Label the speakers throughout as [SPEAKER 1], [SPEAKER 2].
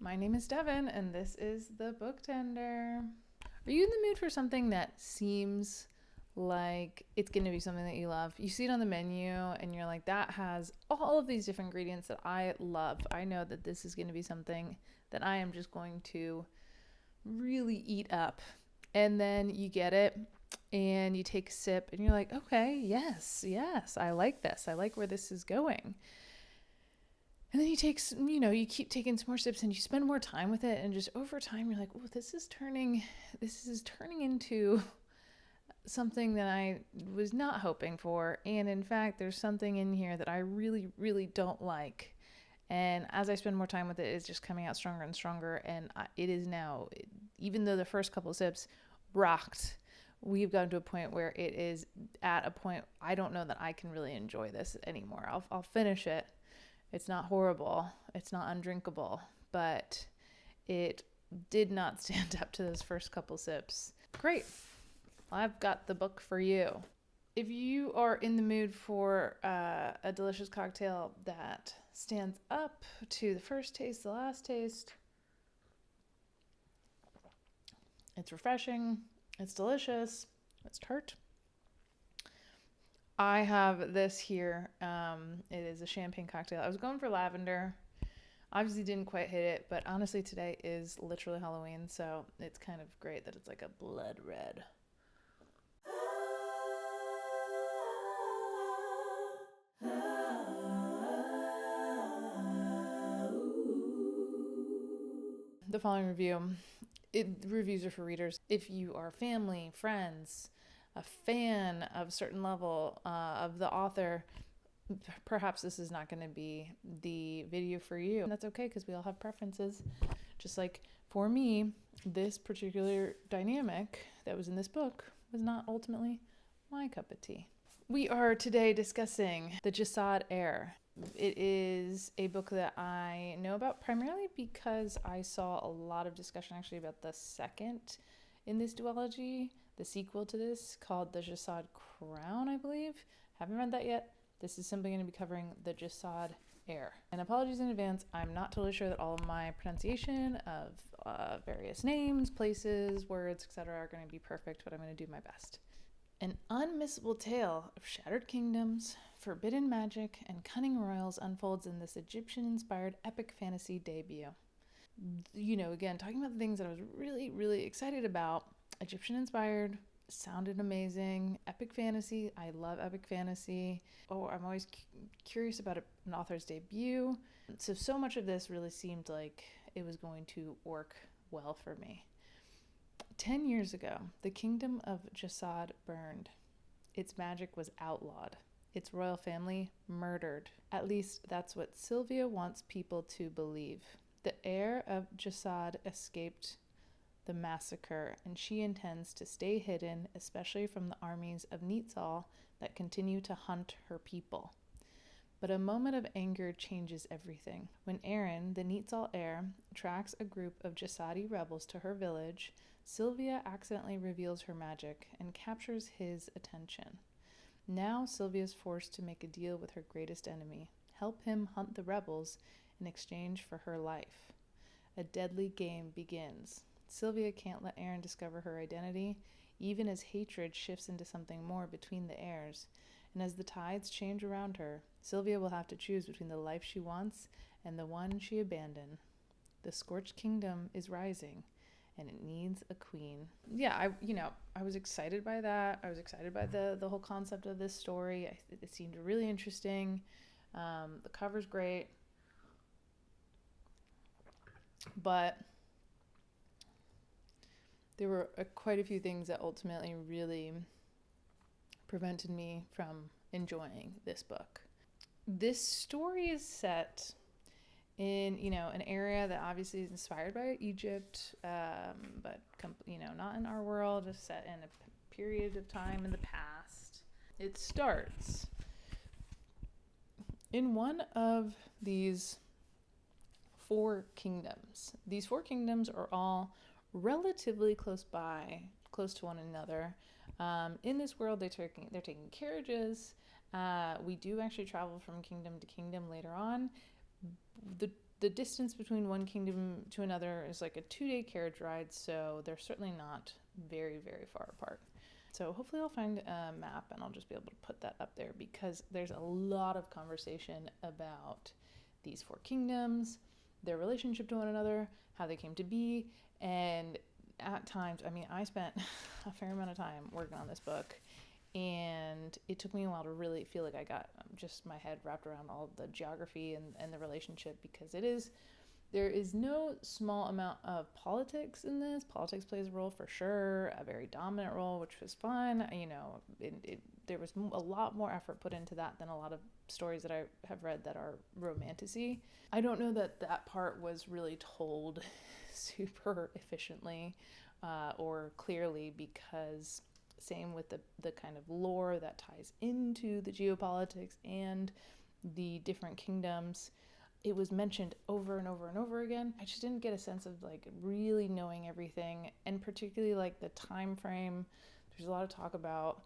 [SPEAKER 1] My name is Devin, and this is the Book Tender. Are you in the mood for something that seems like it's going to be something that you love? You see it on the menu, and you're like, that has all of these different ingredients that I love. I know that this is going to be something that I am just going to really eat up. And then you get it, and you take a sip, and you're like, okay, yes, I like this. I like where this is going. And then you keep taking some more sips and you spend more time with it. And just over time, you're like, oh, this is turning into something that I was not hoping for. And in fact, there's something in here that I really, really don't like. And as I spend more time with it, it's just coming out stronger and stronger. And it is now, even though the first couple of sips rocked, we've gotten to a point where it is at a point, I don't know that I can really enjoy this anymore. I'll finish it. It's not horrible. It's not undrinkable, but it did not stand up to those first couple sips. Great. I've got the book for you. If you are in the mood for a delicious cocktail that stands up to the first taste, the last taste, it's refreshing, it's delicious, it's tart. I have this here. It is a champagne cocktail. I was going for lavender. Obviously didn't quite hit it, but honestly today is literally Halloween, so it's kind of great that it's like a blood red. The following reviews are for readers. If you are family, friends, a fan of a certain level of the author, perhaps this is not going to be the video for you. And that's okay, because we all have preferences. Just like for me, this particular dynamic that was in this book was not ultimately my cup of tea. We are today discussing the JASAD HEIR. It is a book that I know about primarily because I saw a lot of discussion actually about the second in this duology, the sequel to this, called the JASAD Crown, I believe. Haven't read that yet. This is simply going to be covering the JASAD HEIR. And apologies in advance, I'm not totally sure that all of my pronunciation of various names, places, words, etc. are going to be perfect, but I'm going to do my best. An unmissable tale of shattered kingdoms, forbidden magic, and cunning royals unfolds in this Egyptian-inspired epic fantasy debut. Again, talking about the things that I was really, really excited about. Egyptian-inspired, sounded amazing. Epic fantasy, I love epic fantasy. I'm always curious about an author's debut. So much of this really seemed like it was going to work well for me. 10 years ago, the kingdom of JASAD burned. Its magic was outlawed. Its royal family murdered. At least that's what Sylvia wants people to believe. The heir of JASAD escaped the massacre, and she intends to stay hidden, especially from the armies of Nitzal that continue to hunt her people. But a moment of anger changes everything. When Aaron, the Nitzal heir, tracks a group of JASADi rebels to her village, Sylvia accidentally reveals her magic and captures his attention. Now Sylvia is forced to make a deal with her greatest enemy, help him hunt the rebels in exchange for her life. A deadly game begins. Sylvia can't let Aaron discover her identity, even as hatred shifts into something more between the heirs. And as the tides change around her, Sylvia will have to choose between the life she wants and the one she abandoned. The Scorched Kingdom is rising, and it needs a queen. Yeah, I was excited by that. I was excited by the whole concept of this story. It seemed really interesting. The cover's great. But there were quite a few things that ultimately really prevented me from enjoying this book. This story is set in, an area that obviously is inspired by Egypt, but, not in our world. It's set in a period of time in the past. It starts in one of these 4 kingdoms. These 4 kingdoms are all relatively close to one another. In this world, they're taking carriages. We do actually travel from kingdom to kingdom later on. The the distance between one kingdom to another is like a 2-day carriage ride, so they're certainly not very, very far apart. So hopefully I'll find a map and I'll just be able to put that up there, because there's a lot of conversation about these 4 kingdoms, their relationship to one another, how they came to be, and at times, I mean, I spent a fair amount of time working on this book, and it took me a while to really feel like I got just my head wrapped around all the geography and the relationship, because there is no small amount of politics in this. Politics plays a role for sure, a very dominant role, which was fun. You know, there was a lot more effort put into that than a lot of stories that I have read that are romantasy. I don't know that that part was really told super efficiently or clearly, because same with the kind of lore that ties into the geopolitics and the different kingdoms. It was mentioned over and over and over again. I just didn't get a sense of like really knowing everything, and particularly like the time frame. There's a lot of talk about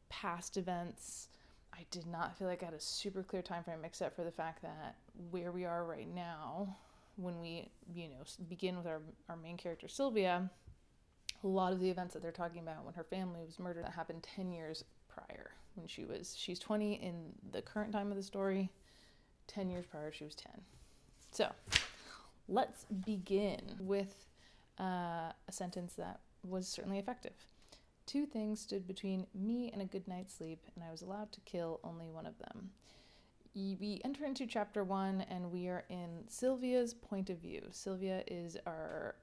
[SPEAKER 1] past events. I did not feel like I had a super clear time frame, except for the fact that where we are right now, when we, begin with our main character Sylvia, a lot of the events that they're talking about when her family was murdered, that happened 10 years prior. When she's 20 in the current time of the story. 10 years prior, she was 10. So let's begin with a sentence that was certainly effective. 2 things stood between me and a good night's sleep, and I was allowed to kill only one of them. We enter into chapter 1, and we are in Sylvia's point of view. Sylvia is our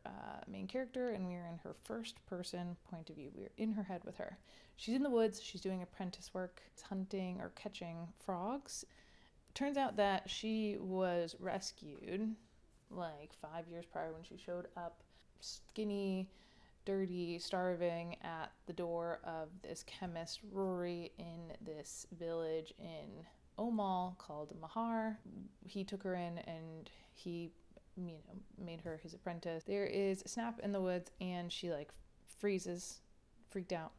[SPEAKER 1] main character, and we are in her first person point of view. We are in her head with her. She's in the woods. She's doing apprentice work, hunting or catching frogs. Turns out that she was rescued like 5 years prior, when she showed up skinny, dirty, starving at the door of this chemist Rory in this village in Omal called Mahar. He took her in and he made her his apprentice. There is a snap in the woods and she like freezes, freaked out.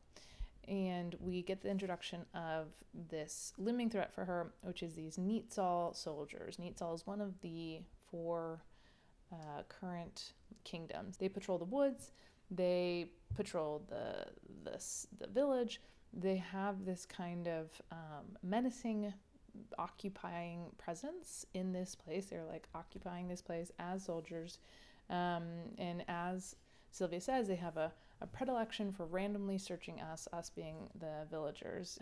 [SPEAKER 1] And we get the introduction of this looming threat for her, which is these Neetzal soldiers. Neetzal is one of the 4 current kingdoms. They patrol the woods. They patrol the village. They have this kind of menacing, occupying presence in this place. They're like occupying this place as soldiers. And as Sylvia says, they have a predilection for randomly searching us being the villagers.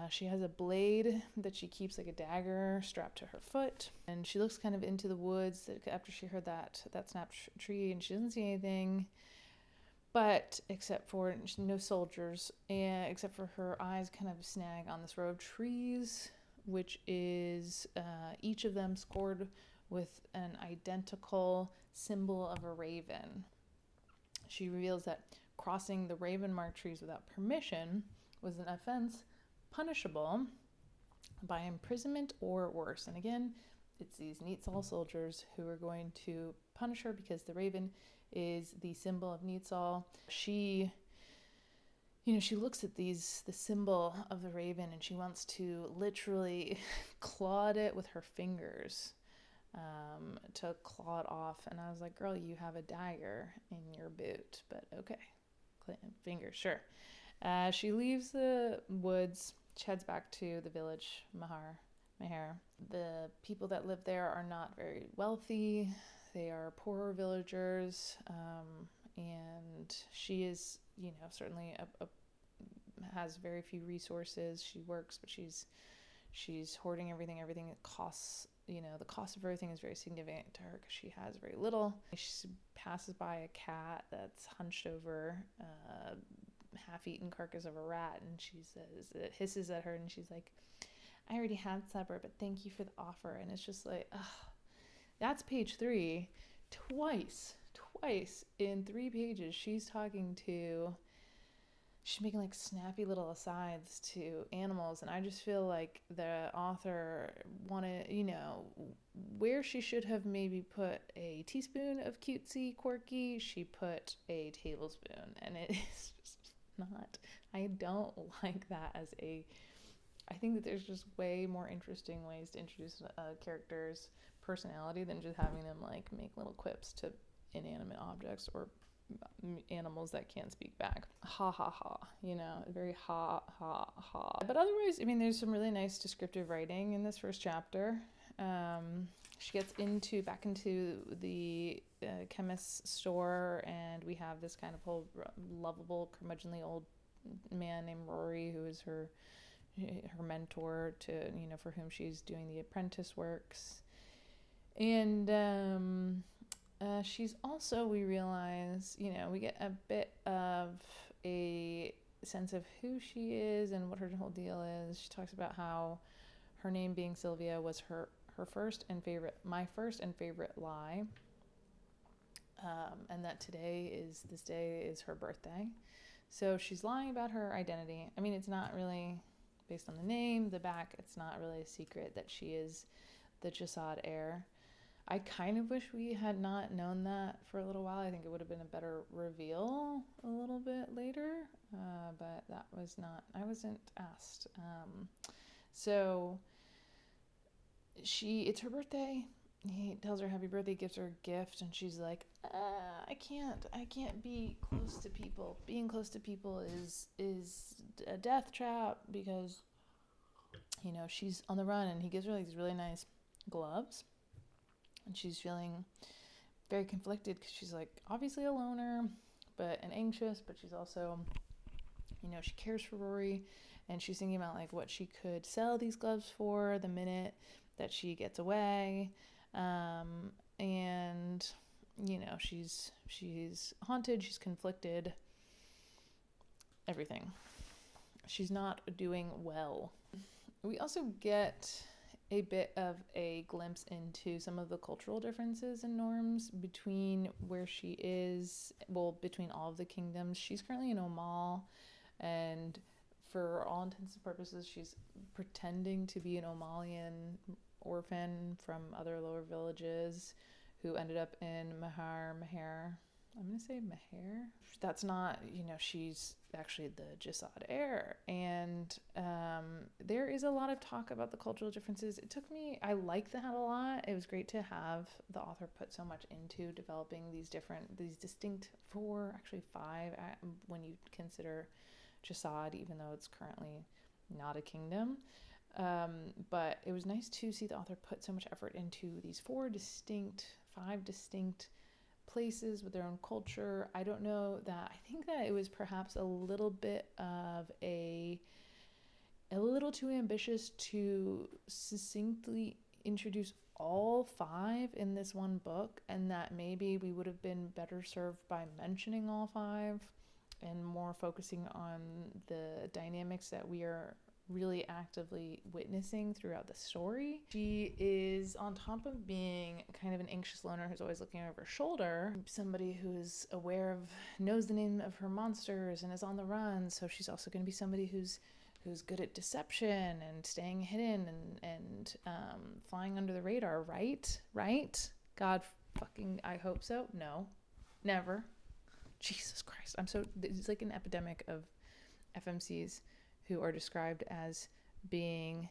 [SPEAKER 1] She has a blade that she keeps like a dagger strapped to her foot, and she looks kind of into the woods after she heard that snap tree, and she doesn't see anything, but except for no soldiers, and except for her eyes kind of snag on this row of trees, which is each of them scored with an identical symbol of a raven. She reveals that crossing the raven-marked trees without permission was an offense punishable by imprisonment or worse. And again, it's these Neetzal soldiers who are going to punish her because the raven is the symbol of Neetzal. She looks at the symbol of the raven, and she wants to literally claw it with her fingers to claw it off. And I was like, girl, you have a dagger in your boot, but okay. Fingers, sure. She leaves the woods, she heads back to the village, Mahar. The people that live there are not very wealthy. They are poorer villagers, and she is, certainly has very few resources. She works, but she's hoarding everything. Everything costs. The cost of everything is very significant to her because she has very little. She passes by a cat that's hunched over a half-eaten carcass of a rat, and she says, it hisses at her, and she's like, I already had supper, but thank you for the offer. And it's just like, that's page 3. Twice in 3 pages, she's making like snappy little asides to animals, and I just feel like the author wanted, where she should have maybe put a teaspoon of cutesy quirky, she put a tablespoon, and it is just not. I don't like that I think that there's just way more interesting ways to introduce characters, personality than just having them like make little quips to inanimate objects or animals that can't speak back. Ha ha ha, you know, very ha ha ha. But otherwise, I mean, there's some really nice descriptive writing in this first chapter. She gets back into the chemist's store, and we have this kind of whole lovable, curmudgeonly old man named Rory, who is her mentor to, you know, for whom she's doing the apprentice works. And she's also, we realize, you know, we get a bit of a sense of who she is and what her whole deal is. She talks about how her name being Sylvia was my first and favorite lie, and that this day is her birthday. So she's lying about her identity. I mean, it's not really based on the name, the back. It's not really a secret that she is the JASAD heir. I kind of wish we had not known that for a little while. I think it would have been a better reveal a little bit later, but that was not, I wasn't asked. So it's her birthday. He tells her happy birthday, gives her a gift, and she's like, I can't be close to people. Being close to people is a death trap, because, you know, she's on the run, and he gives her like these really nice gloves. And she's feeling very conflicted because she's like obviously a loner, and anxious, but she's also, you know, she cares for Rory, and she's thinking about like what she could sell these gloves for the minute that she gets away. And, you know, she's haunted, she's conflicted, everything. She's not doing well. We also get a bit of a glimpse into some of the cultural differences and norms between where she is, between all of the kingdoms. She's currently in Omal, and for all intents and purposes, she's pretending to be an Omalian orphan from other lower villages who ended up in Meher. I'm going to say Meher. That's not, you know, she's actually the JASAD heir. And there is a lot of talk about the cultural differences. I like that a lot. It was great to have the author put so much into developing these distinct 5, when you consider JASAD, even though it's currently not a kingdom. But it was nice to see the author put so much effort into these 5 distinct places with their own culture. I think that it was perhaps a little bit of a little too ambitious to succinctly introduce all 5 in this one book, and that maybe we would have been better served by mentioning all 5 and more focusing on the dynamics that we are really actively witnessing throughout the story. She is, on top of being kind of an anxious loner who's always looking over her shoulder, somebody who's knows the name of her monsters and is on the run. So she's also going to be somebody who's good at deception and staying hidden and flying under the radar, right? God fucking, I hope so. No, never. Jesus Christ. It's like an epidemic of FMCs who are described as being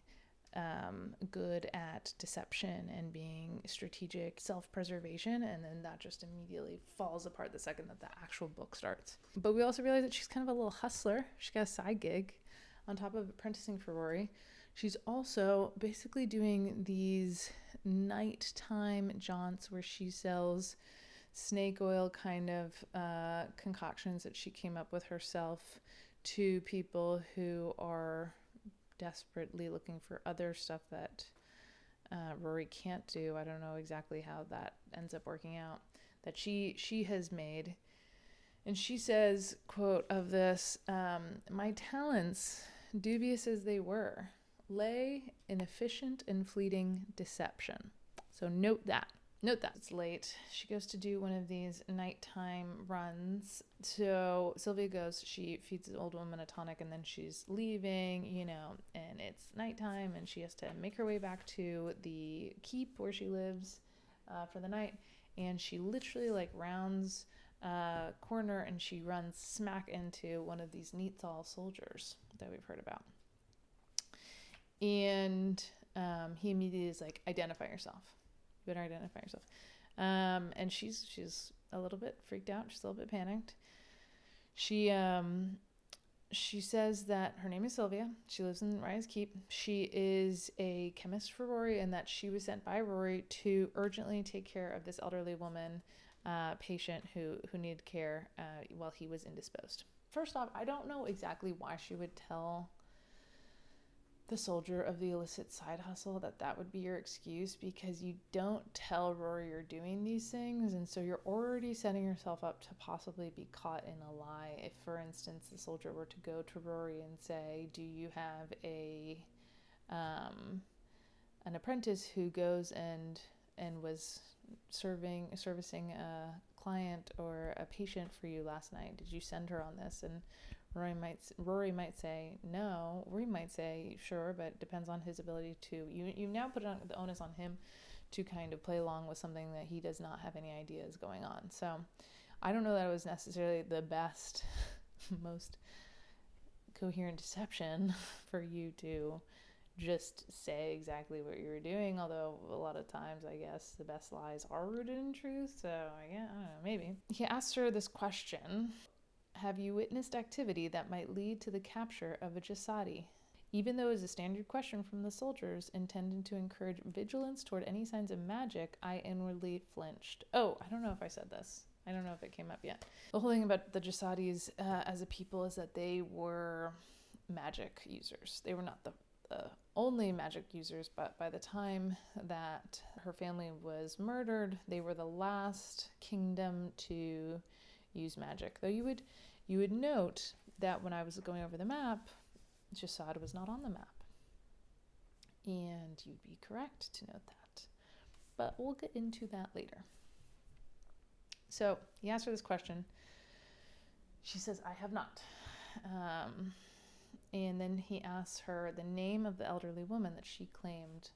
[SPEAKER 1] good at deception and being strategic self-preservation, and then that just immediately falls apart the second that the actual book starts. But we also realize that she's kind of a little hustler. She's got a side gig on top of apprenticing for Rory. She's also basically doing these nighttime jaunts where she sells snake oil kind of concoctions that she came up with herself to people who are desperately looking for other stuff that Rory can't do. I don't know exactly how that ends up working out, that she has made. And she says, quote of this, my talents, dubious as they were, lay in efficient and fleeting deception. So note that. It's late. She goes to do one of these nighttime runs. So Sylvia goes, she feeds the old woman a tonic, and then she's leaving, and it's nighttime, and she has to make her way back to the keep where she lives for the night. And she literally rounds a corner, and she runs smack into one of these Neatsal soldiers that we've heard about. And he immediately is like, identify yourself. You better identify yourself. And she's a little bit freaked out. She's a little bit panicked. She says that her name is Sylvia. She lives in Raya's Keep. She is a chemist for Rory, and that she was sent by Rory to urgently take care of this elderly woman patient who needed care while he was indisposed. First off, I don't know exactly why she would tell the soldier of the illicit side hustle that would be your excuse, because you don't tell Rory you're doing these things, and so you're already setting yourself up to possibly be caught in a lie. If, for instance, the soldier were to go to Rory and say, do you have an apprentice who goes and was servicing a client or a patient for you last night? Did you send her on this? And Rory might say no. Rory might say sure, but it depends on his ability to. You now put the onus on him to kind of play along with something that he does not have any ideas going on. So I don't know that it was necessarily the best, most coherent deception for you to just say exactly what you were doing, although a lot of times I guess the best lies are rooted in truth. So I don't know, maybe. He asks her this question: have you witnessed activity that might lead to the capture of a JASAD? Even though it is a standard question from the soldiers intended to encourage vigilance toward any signs of magic, I inwardly flinched. Oh, I don't know if I said this. I don't know if it came up yet. The whole thing about the JASADs as a people is that they were magic users. They were not the only magic users, but by the time that her family was murdered, they were the last kingdom to use magic. Though you would note that when I was going over the map, JASAD was not on the map. And you'd be correct to note that. But we'll get into that later. So he asked her this question. She says, I have not. And then he asks her the name of the elderly woman that she claimed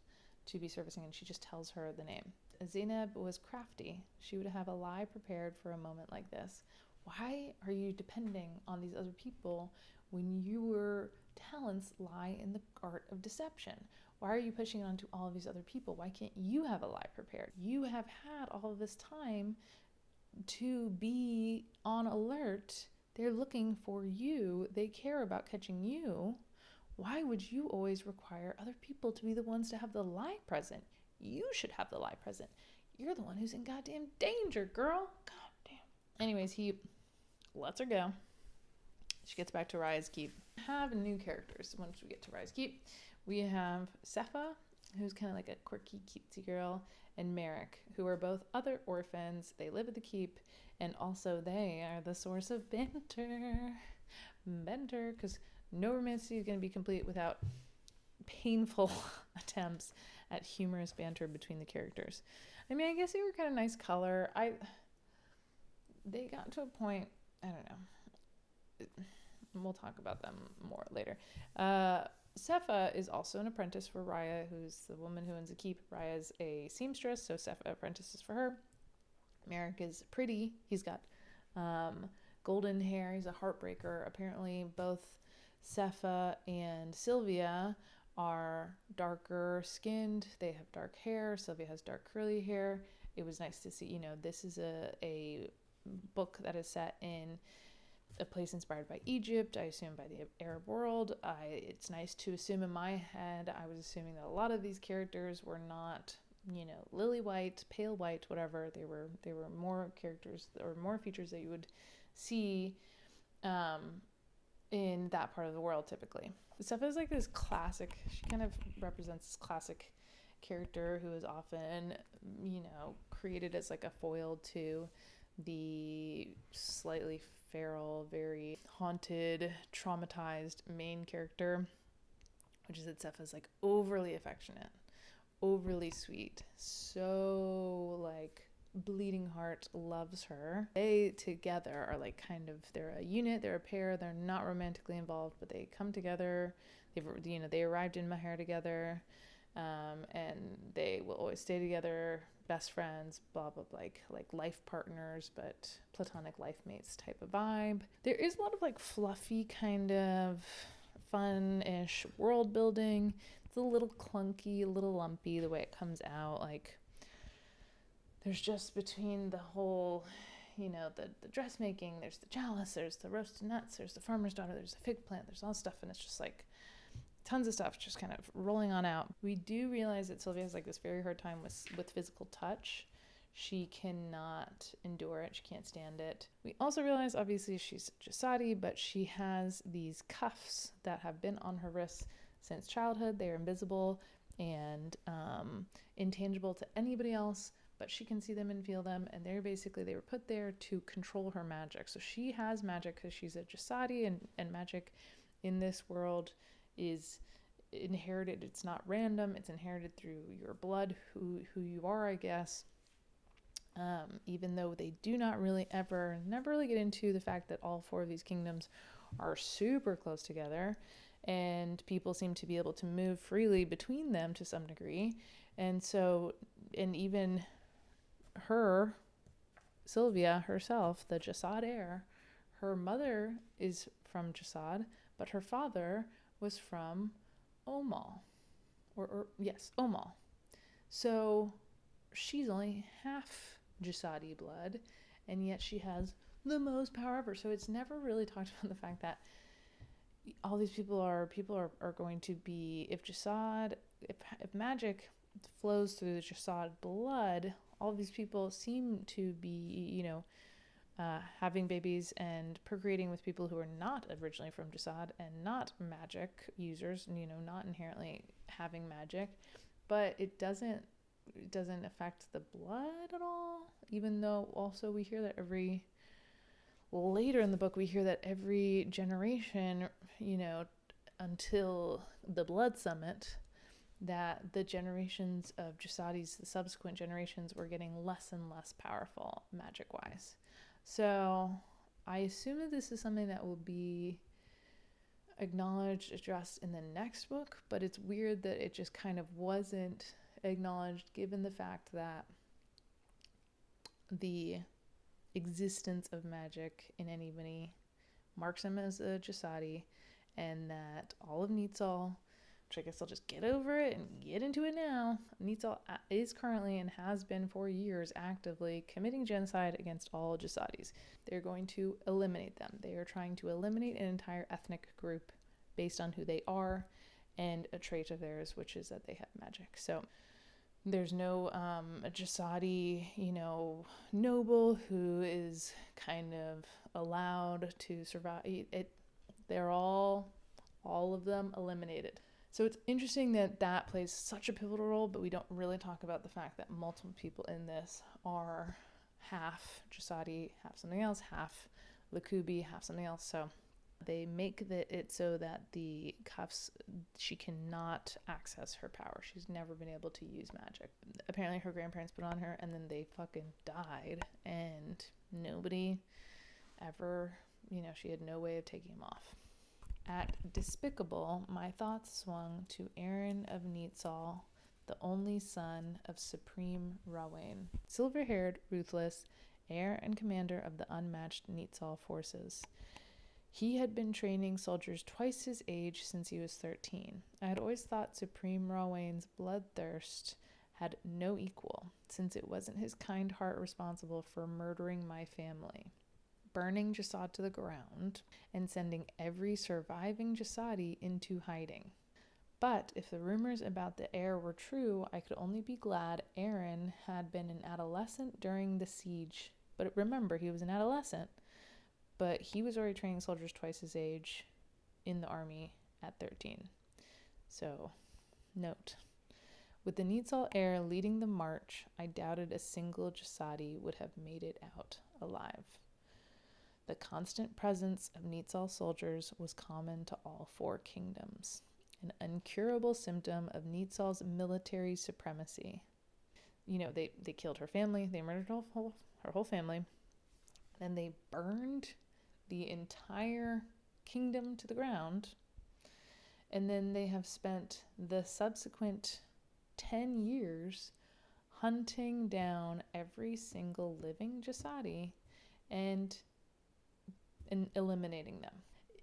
[SPEAKER 1] to be servicing, and she just tells her the name. Zainab was crafty. She would have a lie prepared for a moment like this. Why are you depending on these other people when your talents lie in the art of deception? Why are you pushing it onto all of these other people? Why can't you have a lie prepared? You have had all of this time to be on alert. They're looking for you. They care about catching you. Why would you always require other people to be the ones to have the lie present? You should have the lie present. You're the one who's in goddamn danger, girl. Goddamn. Anyways, he lets her go. She gets back to Raya's Keep. We have new characters once we get to Raya's Keep. We have Sepha, who's kind of like a quirky, cutesy girl, and Merrick, who are both other orphans. They live at the Keep, and also they are the source of banter. Banter, because no romantasy is going to be complete without painful attempts at humorous banter between the characters. I mean, I guess they were kind of nice color. They got to a point, I don't know. We'll talk about them more later. Sepha is also an apprentice for Raya, who's the woman who owns the Keep. Raya's a seamstress, so Sepha apprentices for her. Merrick is pretty. He's got golden hair. He's a heartbreaker. Apparently, both Sepha and Sylvia are darker skinned. They have dark hair. Sylvia has dark curly hair. It was nice to see, this is a book that is set in a place inspired by Egypt, I assume by the Arab world. It's nice to assume in my head, I was assuming that a lot of these characters were not, lily white, pale white, whatever. They were more characters or more features that you would see in that part of the world typically. Sepha is like this classic, she kind of represents this classic character who is often, created as like a foil to the slightly feral, very haunted, traumatized main character, which is that Sepha's like overly affectionate, overly sweet, so like bleeding heart loves her. They together are like they're a unit, they're a pair, they're not romantically involved, but they come together. They arrived in Mahar together, and they will always stay together, best friends, blah blah, like life partners, but platonic life mates type of vibe. There is a lot of like fluffy kind of fun-ish world building. It's a little clunky, a little lumpy the way it comes out. Like there's just between the whole, the dressmaking, there's the chalice, there's the roasted nuts, there's the farmer's daughter, there's the fig plant, there's all this stuff, and it's just like tons of stuff just kind of rolling on out. We do realize that Sylvia has like this very hard time with physical touch. She cannot endure it. She can't stand it. We also realize, obviously, she's JASAD, but she has these cuffs that have been on her wrists since childhood. They are invisible and intangible to anybody else, but she can see them and feel them, and they were put there to control her magic. So she has magic because she's a JASAD, and magic in this world is inherited. It's not random. It's inherited through your blood, who you are, I guess. Even though they do not really never really get into the fact that all 4 of these kingdoms are super close together, and people seem to be able to move freely between them to some degree. And so, and even her, Sylvia herself, the JASAD heir, her mother is from JASAD, but her father was from Omal. Yes, Omal. So she's only half JASAD blood, and yet she has the most power ever. So it's never really talked about the fact that all these people are going to be, if magic flows through the JASAD blood, all these people seem to be, having babies and procreating with people who are not originally from JASAD and not magic users, not inherently having magic, but it doesn't affect the blood at all, even though also we hear that later in the book we hear that every generation, until the Blood Summit, that the generations of JASADs, the subsequent generations, were getting less and less powerful magic-wise. So I assume that this is something that will be addressed in the next book, but it's weird that it just kind of wasn't acknowledged, given the fact that the existence of magic in anybody marks him as a JASAD, and that all of Nitzal, which I guess I'll just get over it and get into it now, Nitzal is currently and has been for years actively committing genocide against all JASADs. They're going to eliminate them. They are trying to eliminate an entire ethnic group based on who they are and a trait of theirs, which is that they have magic. So there's no JASAD, noble who is kind of allowed to survive. They're all of them eliminated. So it's interesting that plays such a pivotal role, but we don't really talk about the fact that multiple people in this are half JASAD, half something else, half Lakubi, half something else. So they make it so that the cuffs, she cannot access her power. She's never been able to use magic. Apparently her grandparents put on her, and then they fucking died, and nobody ever, she had no way of taking them off. At Despicable, my thoughts swung to Aaron of Nitzal, the only son of Supreme Rawain, silver-haired, ruthless, heir and commander of the unmatched Nitzal forces. He had been training soldiers twice his age since he was 13. I had always thought Supreme Rawain's bloodthirst had no equal, since it wasn't his kind heart responsible for murdering my family, burning JASAD to the ground, and sending every surviving JASAD into hiding. But if the rumors about the heir were true, I could only be glad Aaron had been an adolescent during the siege. But remember, he was an adolescent, but he was already training soldiers twice his age in the army at 13. So, note. With the Nitzal heir leading the march, I doubted a single JASAD would have made it out alive. The constant presence of Nitzal soldiers was common to all 4 kingdoms, an incurable symptom of Nitzal's military supremacy. They killed her family, they murdered her whole family, then they burned the entire kingdom to the ground, and then they have spent the subsequent 10 years hunting down every single living JASAD and eliminating them.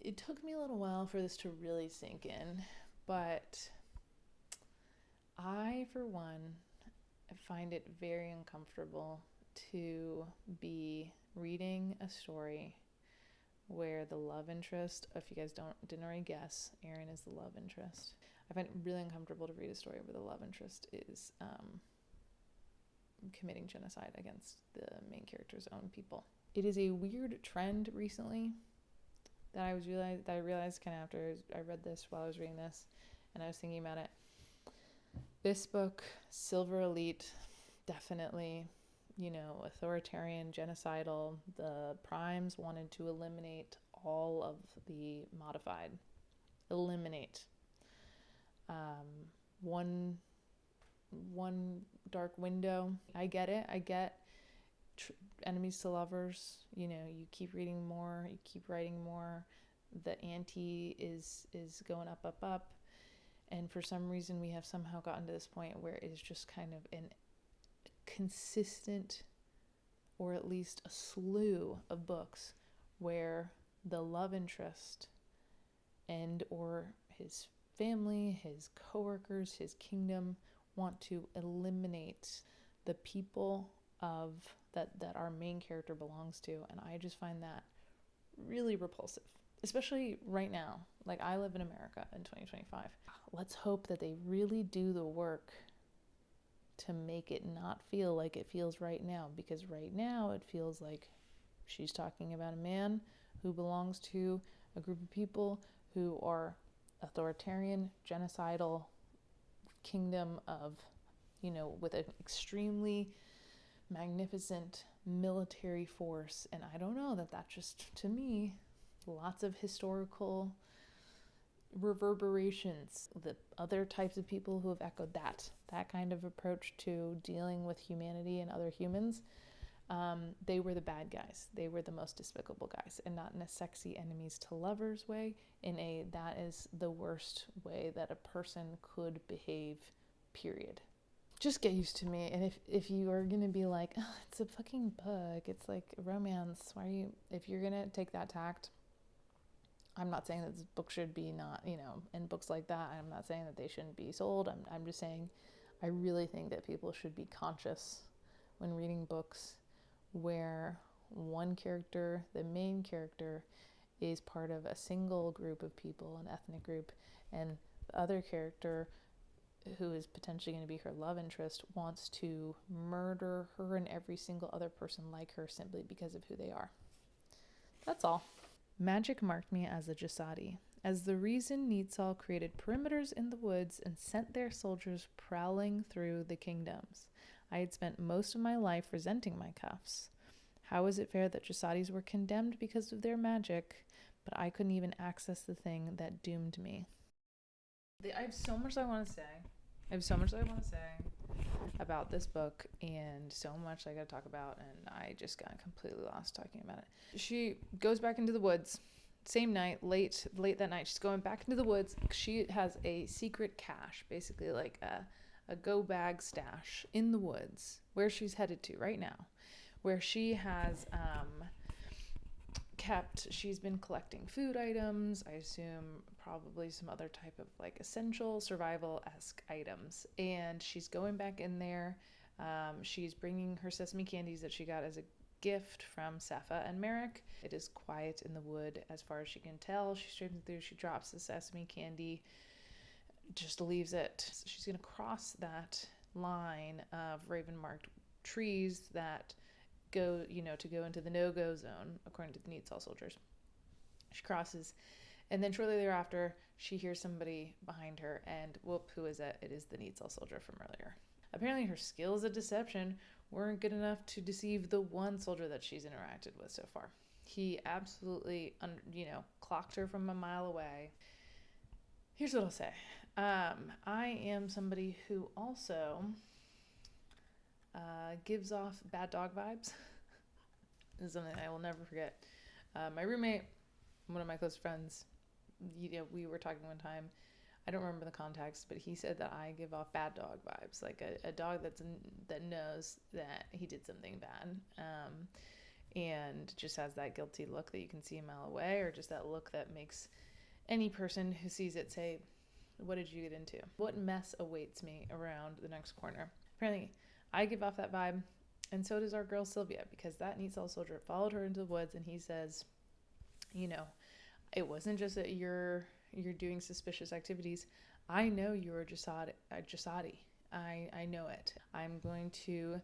[SPEAKER 1] It took me a little while for this to really sink in, but I, for one, I find it very uncomfortable to be reading a story where the love interest, if you guys didn't already guess, Aaron is the love interest. I find it really uncomfortable to read a story where the love interest is committing genocide against the main character's own people. It is a weird trend recently that I realized kind of after I read this, while I was reading this, and I was thinking about it. This book, Silver Elite, definitely, authoritarian, genocidal. The primes wanted to eliminate all of the modified. Eliminate. One dark window. I get it. I get enemies to lovers. You keep reading more, you keep writing more. The ante is going up. And for some reason, we have somehow gotten to this point where it is just kind of an consistent, or at least a slew of books where the love interest and or his family, his coworkers, his kingdom want to eliminate the people of that our main character belongs to. And I just find that really repulsive, especially right now. Like, I live in America in 2025. Let's hope that they really do the work to make it not feel like it feels right now, because right now it feels like she's talking about a man who belongs to a group of people who are authoritarian, genocidal kingdom of, with an extremely magnificent military force. And I don't know, that just, to me, lots of historical reverberations. The other types of people who have echoed that kind of approach to dealing with humanity and other humans, they were the bad guys. They were the most despicable guys, and not in a sexy enemies to lovers way, in a that is the worst way that a person could behave, period. Just get used to me. And if you are going to be like, oh, it's a fucking book, it's like romance, if you're going to take that tact, I'm not saying that this book should be not, and books like that, I'm not saying that they shouldn't be sold. I'm just saying I really think that people should be conscious when reading books where one character, the main character, is part of a single group of people, an ethnic group, and the other character, who is potentially going to be her love interest, wants to murder her and every single other person like her simply because of who they are. That's all. Magic marked me as a JASAD, as the reason Needsal created perimeters in the woods and sent their soldiers prowling through the kingdoms. I had spent most of my life resenting my cuffs. How was it fair that JASADs were condemned because of their magic, but I couldn't even access the thing that doomed me? I have so much I want to say about this book, and so much I got to talk about, and I just got completely lost talking about it. She goes back into the woods, same night, late that night. She's going back into the woods. She has a secret cache, basically like a go bag stash in the woods, where she's headed to right now, where she has she's been collecting food items, I assume probably some other type of like essential survival-esque items, and she's going back in there. She's bringing her sesame candies that she got as a gift from Safa and Merrick. It is quiet in the wood as far as she can tell. She straightens through, she drops the sesame candy, just leaves it. She's going to cross that line of raven-marked trees that go, to go into the no-go zone, according to the Needsal soldiers. She crosses, and then shortly thereafter, she hears somebody behind her, and whoop, who is it? It is the Needsal soldier from earlier. Apparently, her skills of deception weren't good enough to deceive the one soldier that she's interacted with so far. He absolutely, clocked her from a mile away. Here's what I'll say. I am somebody who also gives off bad dog vibes. This is something I will never forget. My roommate, one of my close friends, we were talking one time. I don't remember the context, but he said that I give off bad dog vibes, like a dog that knows that he did something bad, and just has that guilty look that you can see a mile away, or just that look that makes any person who sees it say, "What did you get into? What mess awaits me around the next corner?" Apparently, I give off that vibe, and so does our girl Sylvia, because that Neatsal soldier followed her into the woods, and he says, you know, it wasn't just that you're doing suspicious activities. I know you're a Jasadi. I know it. I'm going to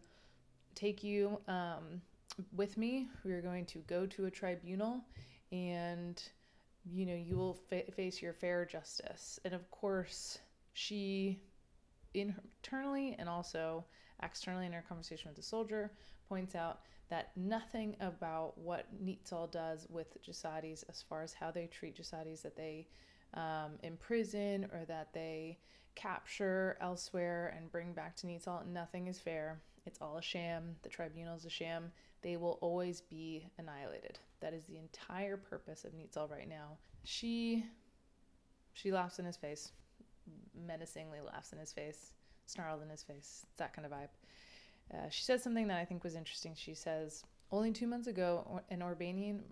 [SPEAKER 1] take you with me. We're going to go to a tribunal, and you will face your fair justice. And of course, she internally and also externally in her conversation with the soldier points out that nothing about what Neatsal does with Jasadis, as far as how they treat Jasadis that they imprison or that they capture elsewhere and bring back to Neatsal, nothing is fair. It's all a sham. The tribunal is a sham. They will always be annihilated. That is the entire purpose of Neatsal right now. She laughs in his face, menacingly laughs in his face, snarled in his face, that kind of vibe. She says something that I think was interesting. She says, only 2 months ago, an Albanian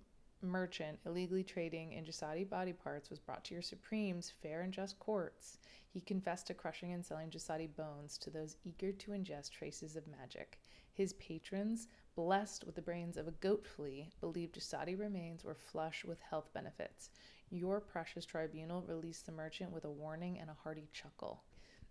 [SPEAKER 1] merchant illegally trading in Jasadi body parts was brought to your Supreme's fair and just courts. He confessed to crushing and selling Jasadi bones to those eager to ingest traces of magic. His patrons, blessed with the brains of a goat flea, believed Jasadi remains were flush with health benefits. Your precious tribunal released the merchant with a warning and a hearty chuckle.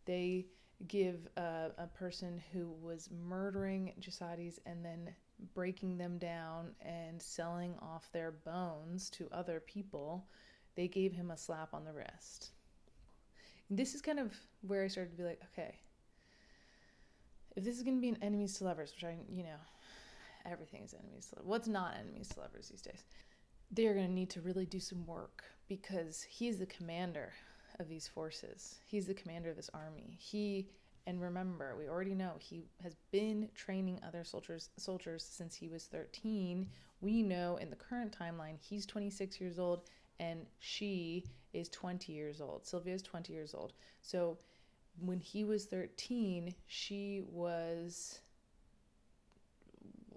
[SPEAKER 1] They give a person who was murdering Jasadis and then breaking them down and selling off their bones to other people, they gave him a slap on the wrist. This is kind of where I started to be like, okay, if this is going to be an enemies to lovers, which everything is enemies to lovers. What's not enemies to lovers these days? They're going to need to really do some work, because he's the commander of these forces. He's the commander of this army. And remember, we already know he has been training other soldiers since he was 13. We know in the current timeline he's 26 years old and she is 20 years old. Sylvia is 20 years old. So when he was 13, she was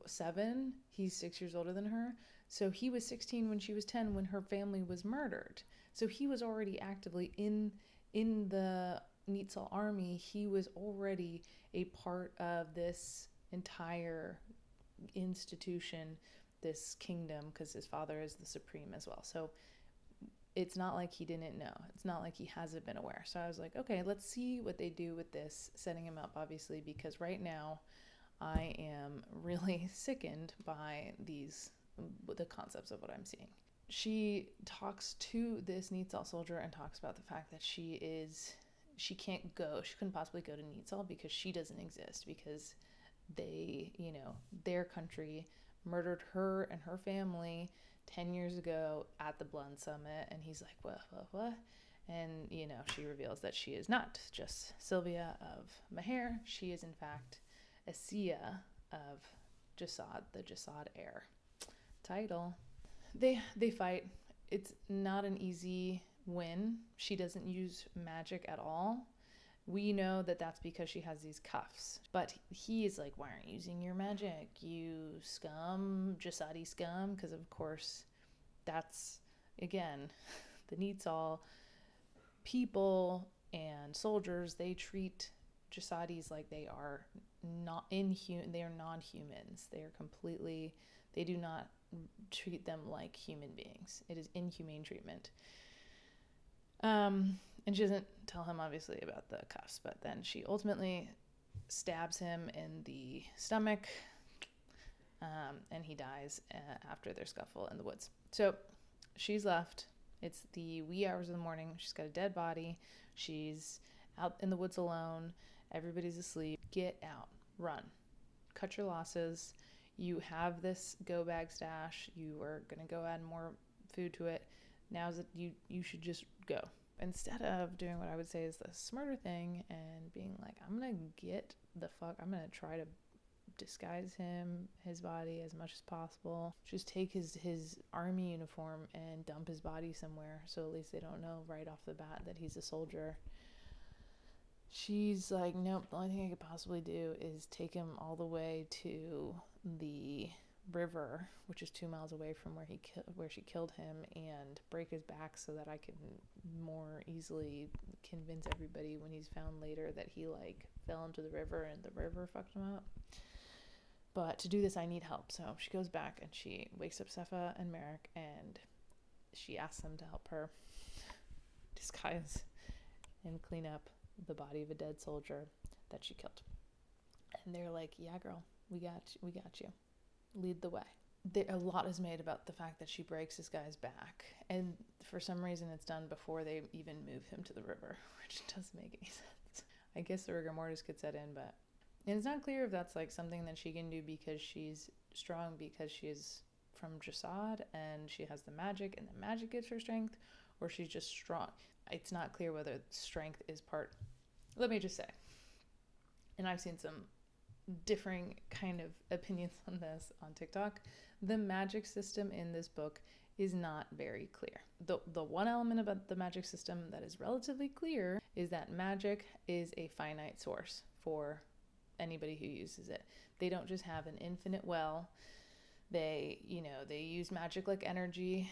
[SPEAKER 1] 7. He's 6 years older than her. So he was 16 when she was 10 when her family was murdered. So he was already actively in the Neatsal army. He was already a part of this entire institution, this kingdom, because his father is the Supreme as well. So it's not like he didn't know. It's not like he hasn't been aware. So I was like, okay, let's see what they do with this, setting him up, obviously, because right now I am really sickened by the concepts of what I'm seeing. She talks to this Neatsal soldier and talks about the fact that she couldn't possibly go to Neatsal because she doesn't exist, because they, their country murdered her and her family 10 years ago at the Blund Summit. And he's like, what? And, she reveals that she is not just Sylvia of Maher. She is, in fact, Asiya of JASAD, the JASAD heir. Title. They fight. It's not an easy win. She doesn't use magic at all. We know that that's because she has these cuffs. But he is like, why aren't you using your magic, you scum, Jasadi scum? Because of course, that's, again, the Neatsal people and soldiers, they treat Jasadis like they are not inhuman. They are non-humans. They do not treat them like human beings. It is inhumane treatment. And she doesn't tell him, obviously, about the cuffs, but then she ultimately stabs him in the stomach, and he dies after their scuffle in the woods. So she's left. It's the wee hours of the morning. She's got a dead body. She's out in the woods alone. Everybody's asleep. Get out. Run. Cut your losses. You have this go bag stash. You are going to go add more food to it. Now's it. You should just go. Instead of doing what I would say is the smarter thing and being like, I'm going to try to disguise his body as much as possible. Just take his army uniform and dump his body somewhere so at least they don't know right off the bat that he's a soldier. She's like, nope, the only thing I could possibly do is take him all the way to the river, which is 2 miles away from where she killed him, and break his back so that I can more easily convince everybody when he's found later that he like fell into the river and the river fucked him up. But to do this, I need help. So she goes back and she wakes up Sepha and Merrick, and she asks them to help her disguise and clean up the body of a dead soldier that she killed. And they're like, yeah, girl, we got you. Lead the way. A lot is made about the fact that she breaks this guy's back. And for some reason, it's done before they even move him to the river, which doesn't make any sense. I guess the rigor mortis could set in, but... And it's not clear if that's like something that she can do because she's strong, because she's from JASAD and she has the magic and the magic gives her strength, or she's just strong. It's not clear whether strength is part. Let me just say, and I've seen some differing kind of opinions on this on TikTok, the magic system in this book is not very clear. The one element about the magic system that is relatively clear is that magic is a finite source for anybody who uses it. They don't just have an infinite well. They use magic like energy.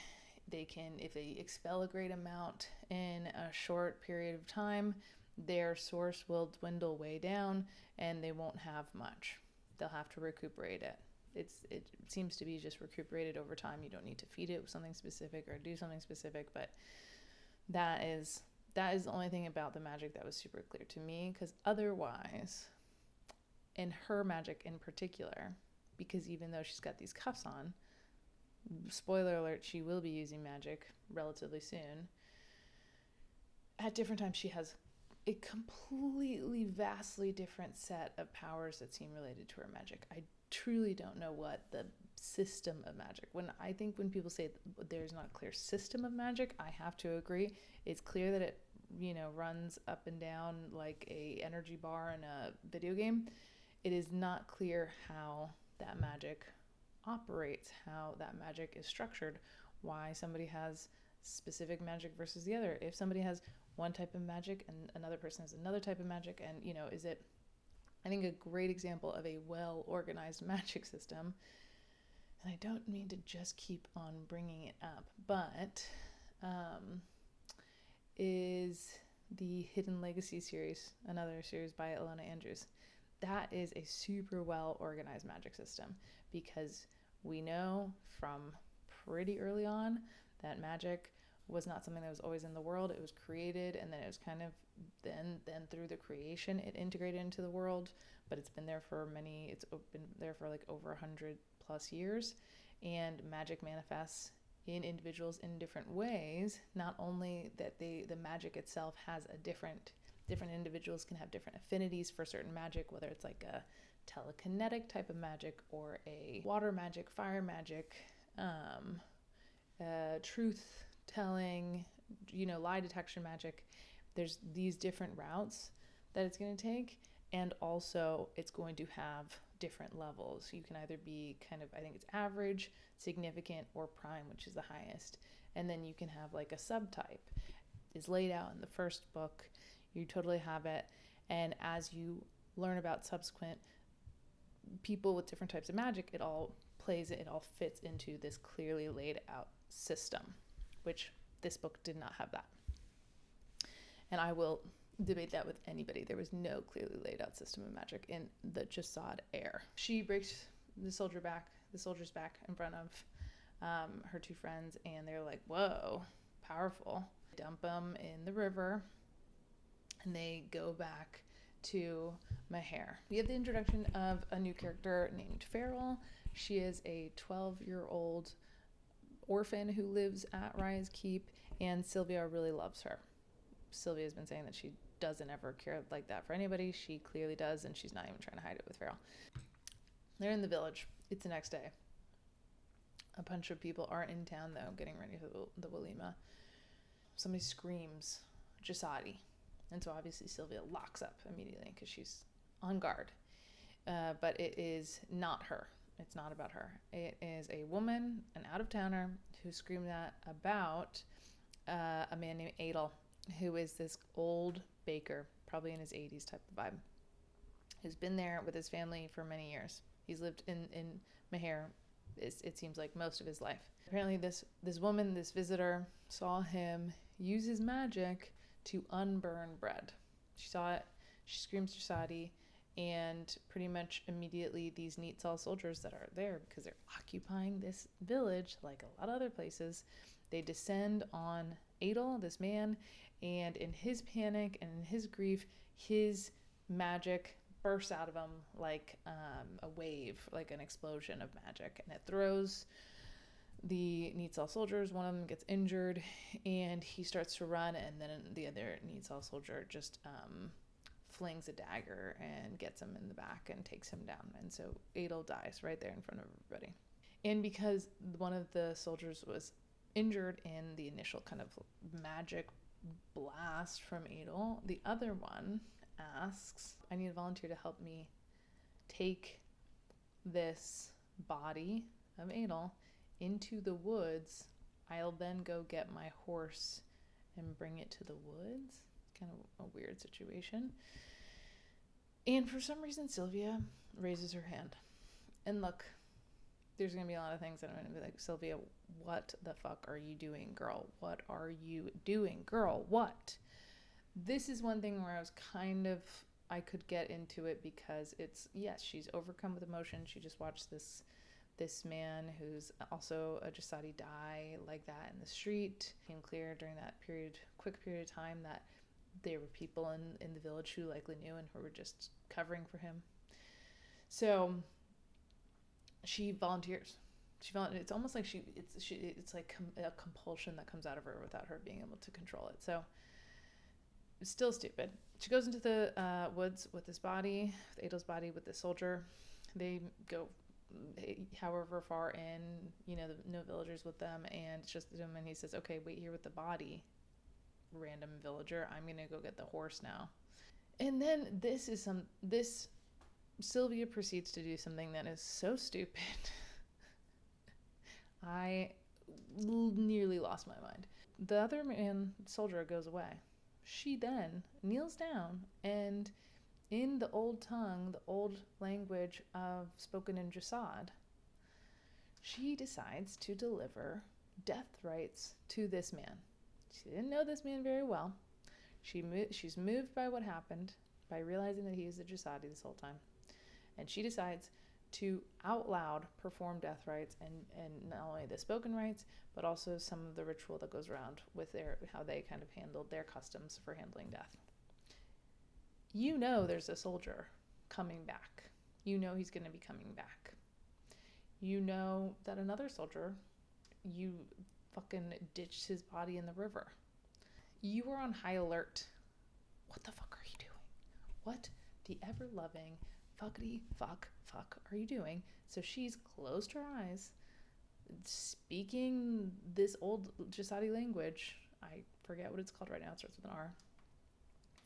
[SPEAKER 1] They can, if they expel a great amount in a short period of time, their source will dwindle way down and they won't have much. They'll have to recuperate it. It seems to be just recuperated over time. You don't need to feed it with something specific or do something specific, but that is the only thing about the magic that was super clear to me, because otherwise, in her magic in particular, because even though she's got these cuffs on, spoiler alert, she will be using magic relatively soon. At different times, she has a completely, vastly different set of powers that seem related to her magic. I truly don't know what the system of magic. When people say there's not a clear system of magic, I have to agree. It's clear that it, runs up and down like a energy bar in a video game. It is not clear how that magic operates, how that magic is structured, why somebody has specific magic versus the other. If somebody has one type of magic and another person has another type of magic, and is it, I think, a great example of a well-organized magic system, and I don't mean to just keep on bringing it up, but is the Hidden Legacy series, another series by Ilona Andrews. That is a super well-organized magic system, because we know from pretty early on that magic was not something that was always in the world. It was created, and then it was kind of then through the creation it integrated into the world, but it's been there for like over 100 plus years, and magic manifests in individuals in different ways. Not only that the magic itself has a different individuals can have different affinities for certain magic, whether it's like a telekinetic type of magic or a water magic, fire magic, truth telling, lie detection magic. There's these different routes that it's going to take, and also it's going to have different levels. You can either be kind of, I think it's average, significant, or prime, which is the highest. And then you can have like a subtype. Is laid out in the first book. You totally have it. And as you learn about subsequent people with different types of magic, it all fits into this clearly laid out system, which this book did not have that. And I will debate that with anybody. There was no clearly laid out system of magic in the JASAD Heir. She breaks the soldier's back in front of her two friends, and they're like, whoa, powerful. Dump them in the river, and they go back to Maher. We have the introduction of a new character named Farrell. She is a 12-year-old orphan who lives at Raya's Keep, and Sylvia really loves her. Sylvia's been saying that she doesn't ever care like that for anybody. She clearly does, and she's not even trying to hide it with Farrell. They're in the village. It's the next day. A bunch of people are in town, though, getting ready for the Walima. Somebody screams, Jasadi. And so obviously Sylvia locks up immediately because she's on guard. But it is not her. It's not about her. It is a woman, an out-of-towner, who screamed that about a man named Adel, who is this old baker, probably in his 80s type of vibe, who's been there with his family for many years. He's lived in Maher it seems like most of his life. Apparently this woman, this visitor, saw him use his magic to unburn bread. She saw it, she screams Jasadi, and pretty much immediately these Neatsal soldiers that are there, because they're occupying this village like a lot of other places, they descend on Adel, this man, and in his panic and in his grief, his magic bursts out of him like a wave, like an explosion of magic, and it throws the Neatsal soldiers. One of them gets injured, and he starts to run, and then the other Neatsal soldier just flings a dagger and gets him in the back and takes him down. And so Adel dies right there in front of everybody. And because one of the soldiers was injured in the initial kind of magic blast from Adel, the other one asks, I need a volunteer to help me take this body of Adel into the woods. I'll then go get my horse and bring it to the woods. Kind of a weird situation. And for some reason, Sylvia raises her hand. And look, there's going to be a lot of things that I'm going to be like, Sylvia, what the fuck are you doing, girl? What are you doing, girl? What? This is one thing where I was kind of, I could get into it because it's, yes, she's overcome with emotion. She just watched this man who's also a Jasadi die like that in the street. It became clear during that quick period of time that there were people in the village who likely knew and who were just covering for him. So she volunteers. It's almost like it's like a compulsion that comes out of her without her being able to control it. So it's still stupid. She goes into the woods with this body, with Adel's body, with the soldier. They go however far in, no villagers with them, and it's just him, and he says, okay, wait here with the body, random villager. I'm gonna go get the horse now. And then this Sylvia proceeds to do something that is so stupid. I nearly lost my mind. The other soldier goes away. She then kneels down, and in the old tongue, the old language spoken in JASAD, she decides to deliver death rites to this man. She didn't know this man very well. She's moved by what happened, by realizing that he is a Jasadi this whole time. And she decides to out loud perform death rites, and not only the spoken rites, but also some of the ritual that goes around with how they kind of handled their customs for handling death. There's a soldier coming back. He's going to be coming back. That another soldier, fucking ditched his body in the river. You are on high alert. What the fuck are you doing? What the ever-loving fuckity fuck are you doing? So she's closed her eyes, speaking this old Jasadi language. I forget what it's called right now. It starts with an R.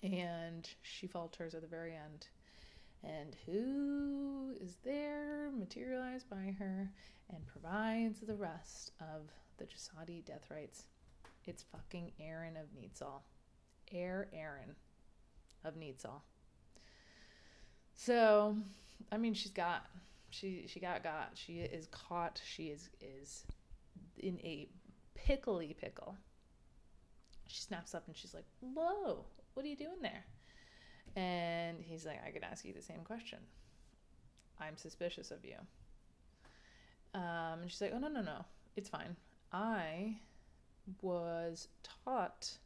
[SPEAKER 1] And she falters at the very end. And who is there, materialized by her, and provides the rest of the Jasadi death rites? It's fucking Aaron of Neatsal. Aaron of Neatsal. So, I mean, she got. She is caught. She is in a pickly pickle. She snaps up and she's like, whoa, what are you doing there? And he's like, I could ask you the same question. I'm suspicious of you. And she's like, oh, no, it's fine. I was taught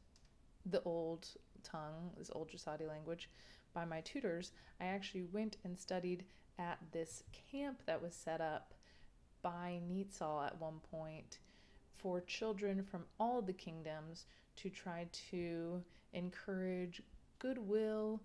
[SPEAKER 1] the old tongue, this old Jasadi language, by my tutors. I actually went and studied at this camp that was set up by Neatsal at one point for children from all the kingdoms to try to encourage goodwill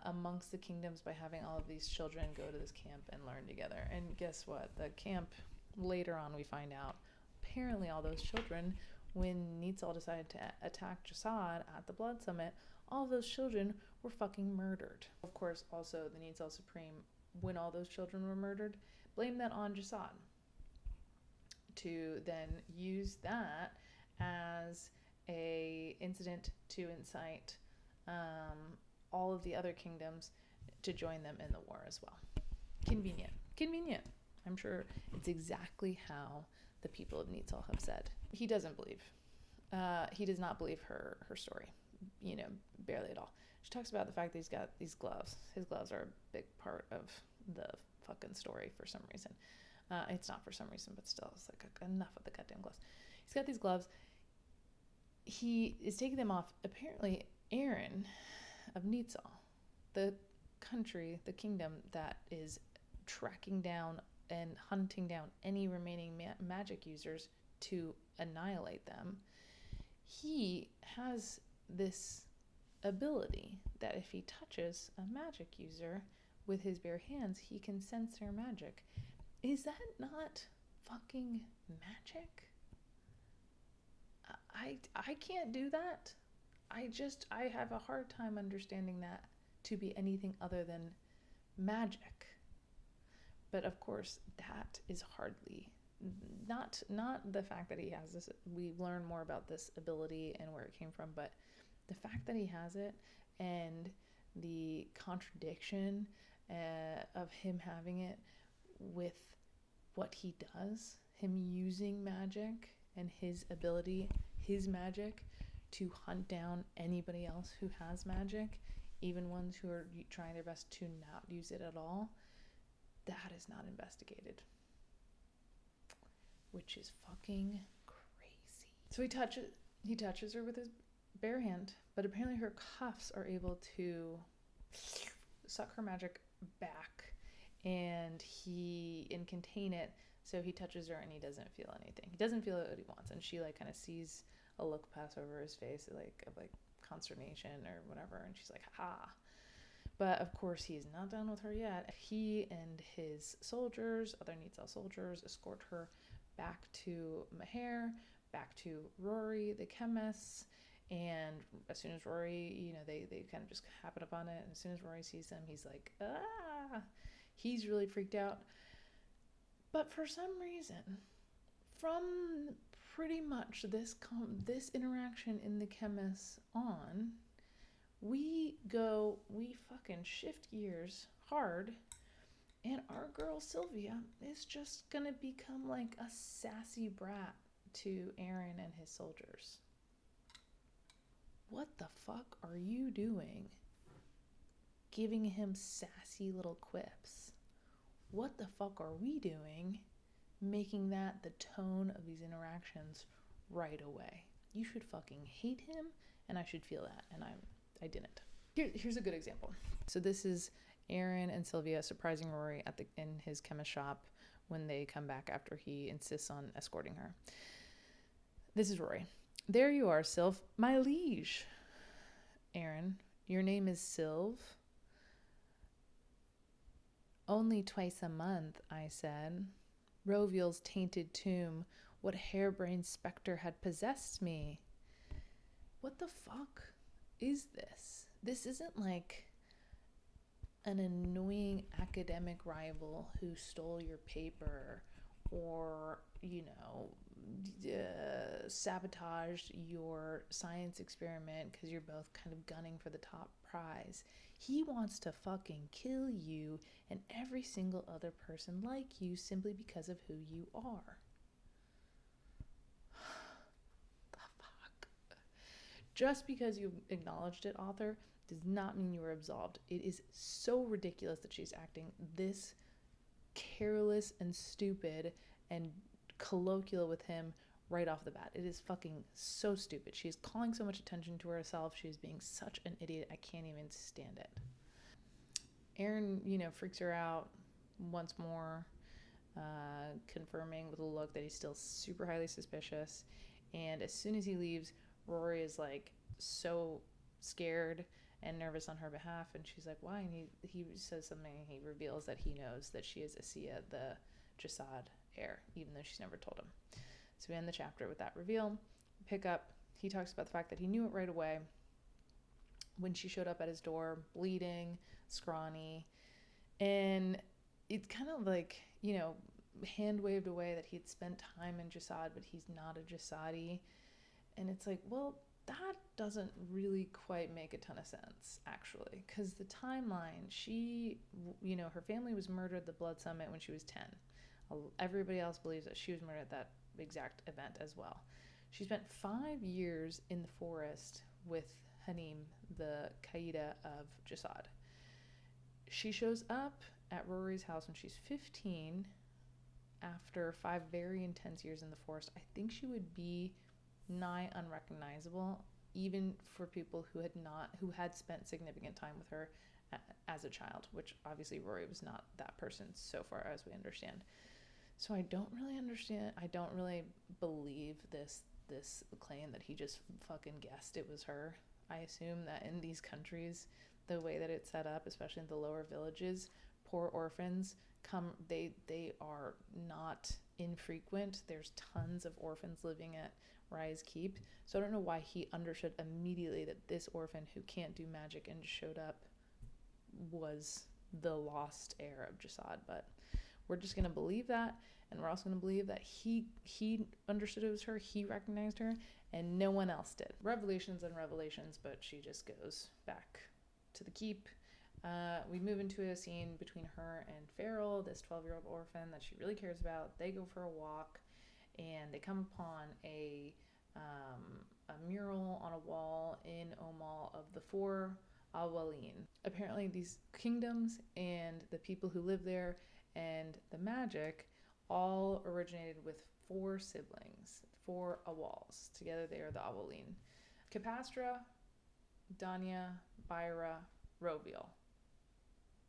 [SPEAKER 1] amongst the kingdoms by having all of these children go to this camp and learn together. And guess what? The camp, later on we find out, apparently all those children, when Neatsal decided to attack JASAD at the Blood Summit, all of those children were fucking murdered. Of course, also the Neatsal Supreme, when all those children were murdered, blamed that on JASAD to then use that as a incident to incite all of the other kingdoms to join them in the war as well. Convenient. I'm sure it's exactly how the people of Nitzal have said. He doesn't believe. He does not believe her story, barely at all. She talks about the fact that he's got these gloves. His gloves are a big part of the fucking story for some reason. It's not for some reason, but still, it's like enough of the goddamn gloves. He's got these gloves. He is taking them off. Apparently, Aaron of Nitzal, the country, the kingdom that is tracking down and hunting down any remaining magic users to annihilate them, he has this ability that if he touches a magic user with his bare hands, he can sense their magic. Is that not fucking magic? I can't do that. I have a hard time understanding that to be anything other than magic. But of course, that is hardly not the fact that he has this. We learn more about this ability and where it came from, but the fact that he has it and the contradiction of him having it with what he does, him using magic and his ability, his magic, to hunt down anybody else who has magic, even ones who are trying their best to not use it at all, that is not investigated. Which is fucking crazy. So he touches her with his bare hand, but apparently her cuffs are able to suck her magic back and contain it. So he touches her and he doesn't feel anything. He doesn't feel what he wants, and she kind of sees a look pass over his face, of consternation or whatever, and she's like, ha. But of course, he's not done with her yet. He and his soldiers, other Nitzal soldiers, escort her back to Meher, back to Rory, the chemist. And as soon as Rory, they kind of just happen upon it. And as soon as Rory sees them, he's like, ah. He's really freaked out. But for some reason, from pretty much this interaction in the chemist on, we fucking shift gears hard, and our girl Sylvia is just gonna become like a sassy brat to Aaron and his soldiers. What the fuck are you doing? Giving him sassy little quips. What the fuck are we doing? Making that the tone of these interactions right away. You should fucking hate him, and I should feel that, and I didn't. Here's a good example. So this is Aaron and Sylvia surprising Rory in his chemist shop when they come back after he insists on escorting her. This is Rory. There you are, Sylv, my liege. Aaron, your name is Sylv? Only twice a month, I said. Roviel's tainted tomb, what harebrained spectre had possessed me? What the fuck is this? This isn't like an annoying academic rival who stole your paper or, sabotaged your science experiment because you're both kind of gunning for the top prize. He wants to fucking kill you and every single other person like you simply because of who you are. The fuck? Just because you acknowledged it, author, does not mean you were absolved. It is so ridiculous that she's acting this careless and stupid and colloquial with him right off the bat. It is fucking so stupid. She's calling so much attention to herself. She's being such an idiot. I can't even stand it. Aaron, freaks her out once more, confirming with a look that he's still super highly suspicious. And as soon as he leaves, Rory is so scared and nervous on her behalf, and she's like, why? And he says something. He reveals that he knows that she is Asiya, the JASAD heir, even though she's never told him. So we end the chapter with that reveal. Pick up. He talks about the fact that he knew it right away when she showed up at his door, bleeding, scrawny, and it's kind of hand waved away that he'd spent time in JASAD, but he's not a JASADi. And it's like, well, that doesn't really quite make a ton of sense, actually, because the timeline, she, her family was murdered at the Blood Summit when she was 10. Everybody else believes that she was murdered at that exact event as well. She spent 5 years in the forest with Hanim, the Qaeda of JASAD. She shows up at Rory's house when she's 15 after 5 very intense years in the forest. I think she would be nigh unrecognizable, even for people who had spent significant time with her as a child, which obviously Rory was not that person so far as we understand. So I don't really believe this claim that he just fucking guessed it was her. I assume that in these countries, the way that it's set up, especially in the lower villages, poor orphans they are not infrequent. There's tons of orphans living at Rise Keep. So I don't know why he understood immediately that this orphan who can't do magic and showed up was the lost heir of JASAD. But we're just going to believe that, and we're also going to believe that he understood it was her, he recognized her, and no one else did. Revelations and revelations, but she just goes back to the keep. We move into a scene between her and Farrell, this 12-year-old orphan that she really cares about. They go for a walk, and they come upon a mural on a wall in Omal of the 4 Awalin. Apparently these kingdoms and the people who live there and the magic all originated with 4 siblings, 4 Awals. Together they are the Awalin. Capastra, Danya, Byra, Roviel.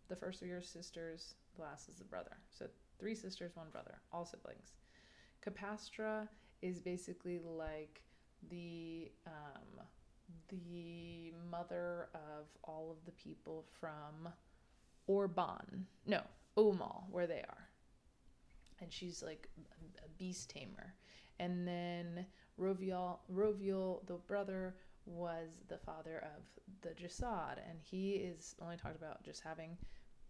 [SPEAKER 1] The first 3 are sisters, the last is the brother. So 3 sisters, 1 brother, all siblings. Capastra is basically like the mother of all of the people from Omal, where they are. And she's like a beast tamer. And then Roviel, the brother, was the father of the JASAD, and he is only talked about just having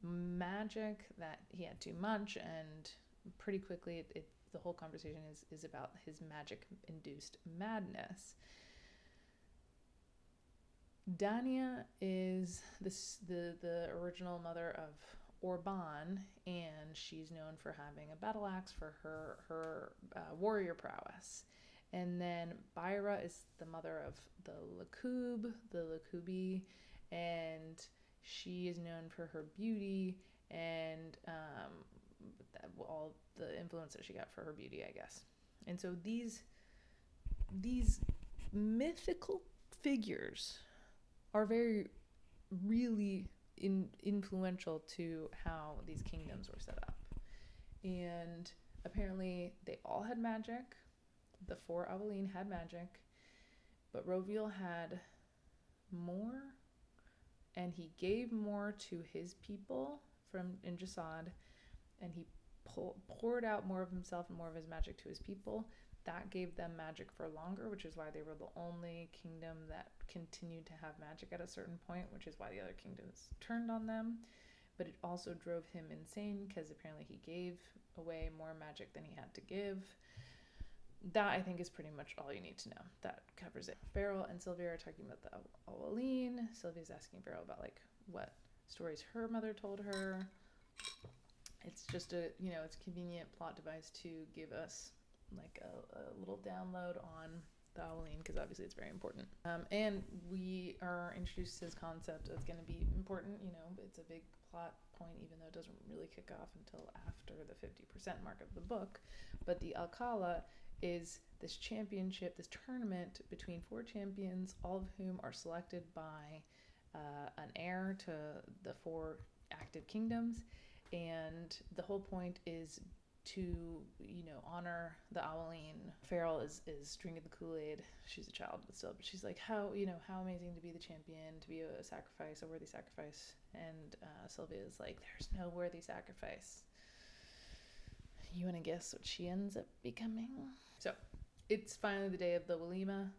[SPEAKER 1] magic that he had too much, and pretty quickly the whole conversation is about his magic-induced madness. Danya is the original mother of Orban, and she's known for having a battle axe for her warrior prowess. And then Byra is the mother of the Lakubi, and she is known for her beauty and all the influence that she got for her beauty, I guess. And so these mythical figures are really influential to how these kingdoms were set up. And apparently they all had magic. The 4 Awalin had magic, but Roviel had more, and he gave more to his people in JASAD, and he poured out more of himself and more of his magic to his people. That gave them magic for longer, which is why they were the only kingdom that continued to have magic at a certain point, which is why the other kingdoms turned on them. But it also drove him insane, because apparently he gave away more magic than he had to give. That, I think, is pretty much all you need to know. That covers it. Farrell and Sylvia are talking about the Awalin. Sylvia's asking Farrell about, like, what stories her mother told her. It's just it's a convenient plot device to give us, like, a little download on the Awalin, because obviously it's very important. And we are introduced to this concept that's going to be important. It's a big plot point, even though it doesn't really kick off until after the 50% mark of the book. But the Alcala is this championship, this tournament between 4 champions, all of whom are selected by an heir to the 4 active kingdoms. And the whole point is to, honor the Awalin. Farrell is drinking the Kool-Aid. She's a child, but still. But she's like, how amazing to be the champion, to be a worthy sacrifice. And Sylvia is like, there's no worthy sacrifice. You want to guess what she ends up becoming? So, it's finally the day of the Walima.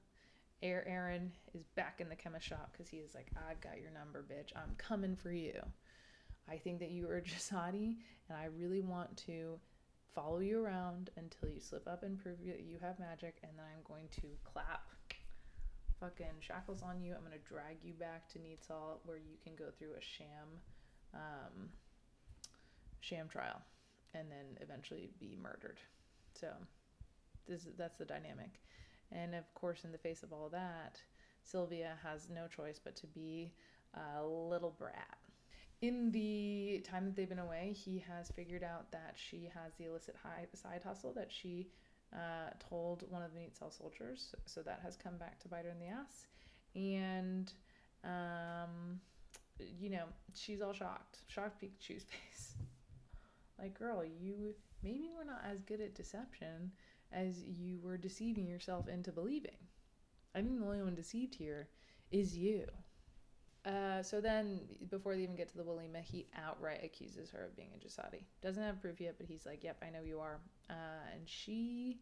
[SPEAKER 1] Aaron is back in the chemist shop because he is like, I've got your number, bitch. I'm coming for you. I think that you are JASADi, and I really want to follow you around until you slip up and prove that you have magic, and then I'm going to clap fucking shackles on you. I'm going to drag you back to Needsall, where you can go through a sham trial. and then eventually be murdered. So that's the dynamic. And of course, in the face of all that, Sylvia has no choice but to be a little brat. In the time that they've been away, he has figured out that she has the illicit side hustle that she told one of the Neat Cell soldiers. So that has come back to bite her in the ass. And, she's all shocked. Shocked Pikachu's face. Like, girl, you maybe were not as good at deception as you were deceiving yourself into believing. I think the only one deceived here is you. So then, before they even get to the Walima, he outright accuses her of being a Jasadi. Doesn't have proof yet, but he's like, yep, I know you are. And she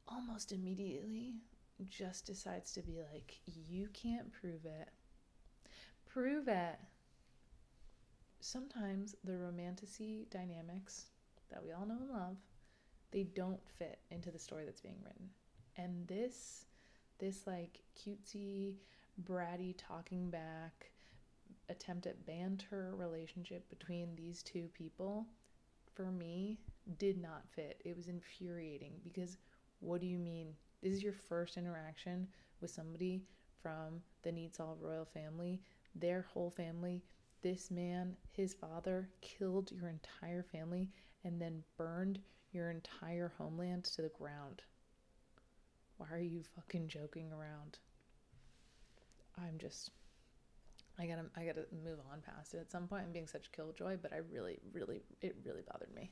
[SPEAKER 1] almost immediately just decides to be like, you can't prove it. Prove it. Sometimes the romantasy dynamics that we all know and love, they don't fit into the story that's being written. And this like cutesy, bratty, talking back, attempt at banter relationship between these two people, for me, did not fit. It was infuriating because what do you mean? This is your first interaction with somebody from the Neat Cell royal family, their whole family. This man, his father, killed your entire family and then burned your entire homeland to the ground. Why are you fucking joking around? I gotta move on past it at some point. I'm being such a killjoy, but it really bothered me.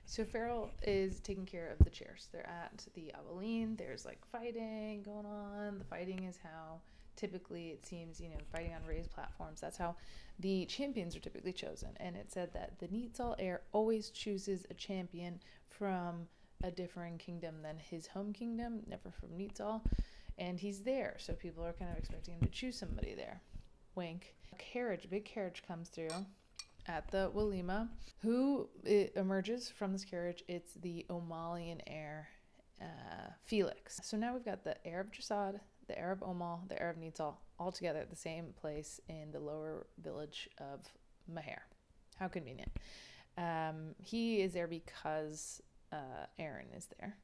[SPEAKER 1] So Farrell is taking care of the chairs. They're at the Abilene. There's like fighting going on. The fighting is how typically it seems, fighting on raised platforms. That's how the champions are typically chosen. And it said that the Neat Cell heir always chooses a champion from a differing kingdom than his home kingdom, never from Neat Cell. And he's there, so people are kind of expecting him to choose somebody there. Wink. A big carriage comes through at the Walima. Who emerges from this carriage? It's the Omalian heir, Felix. So now we've got the heir of JASAD, the heir of Omal, the heir of Neat Cell, all together at the same place in the lower village of Maher. How convenient. He is there because Aaron is there.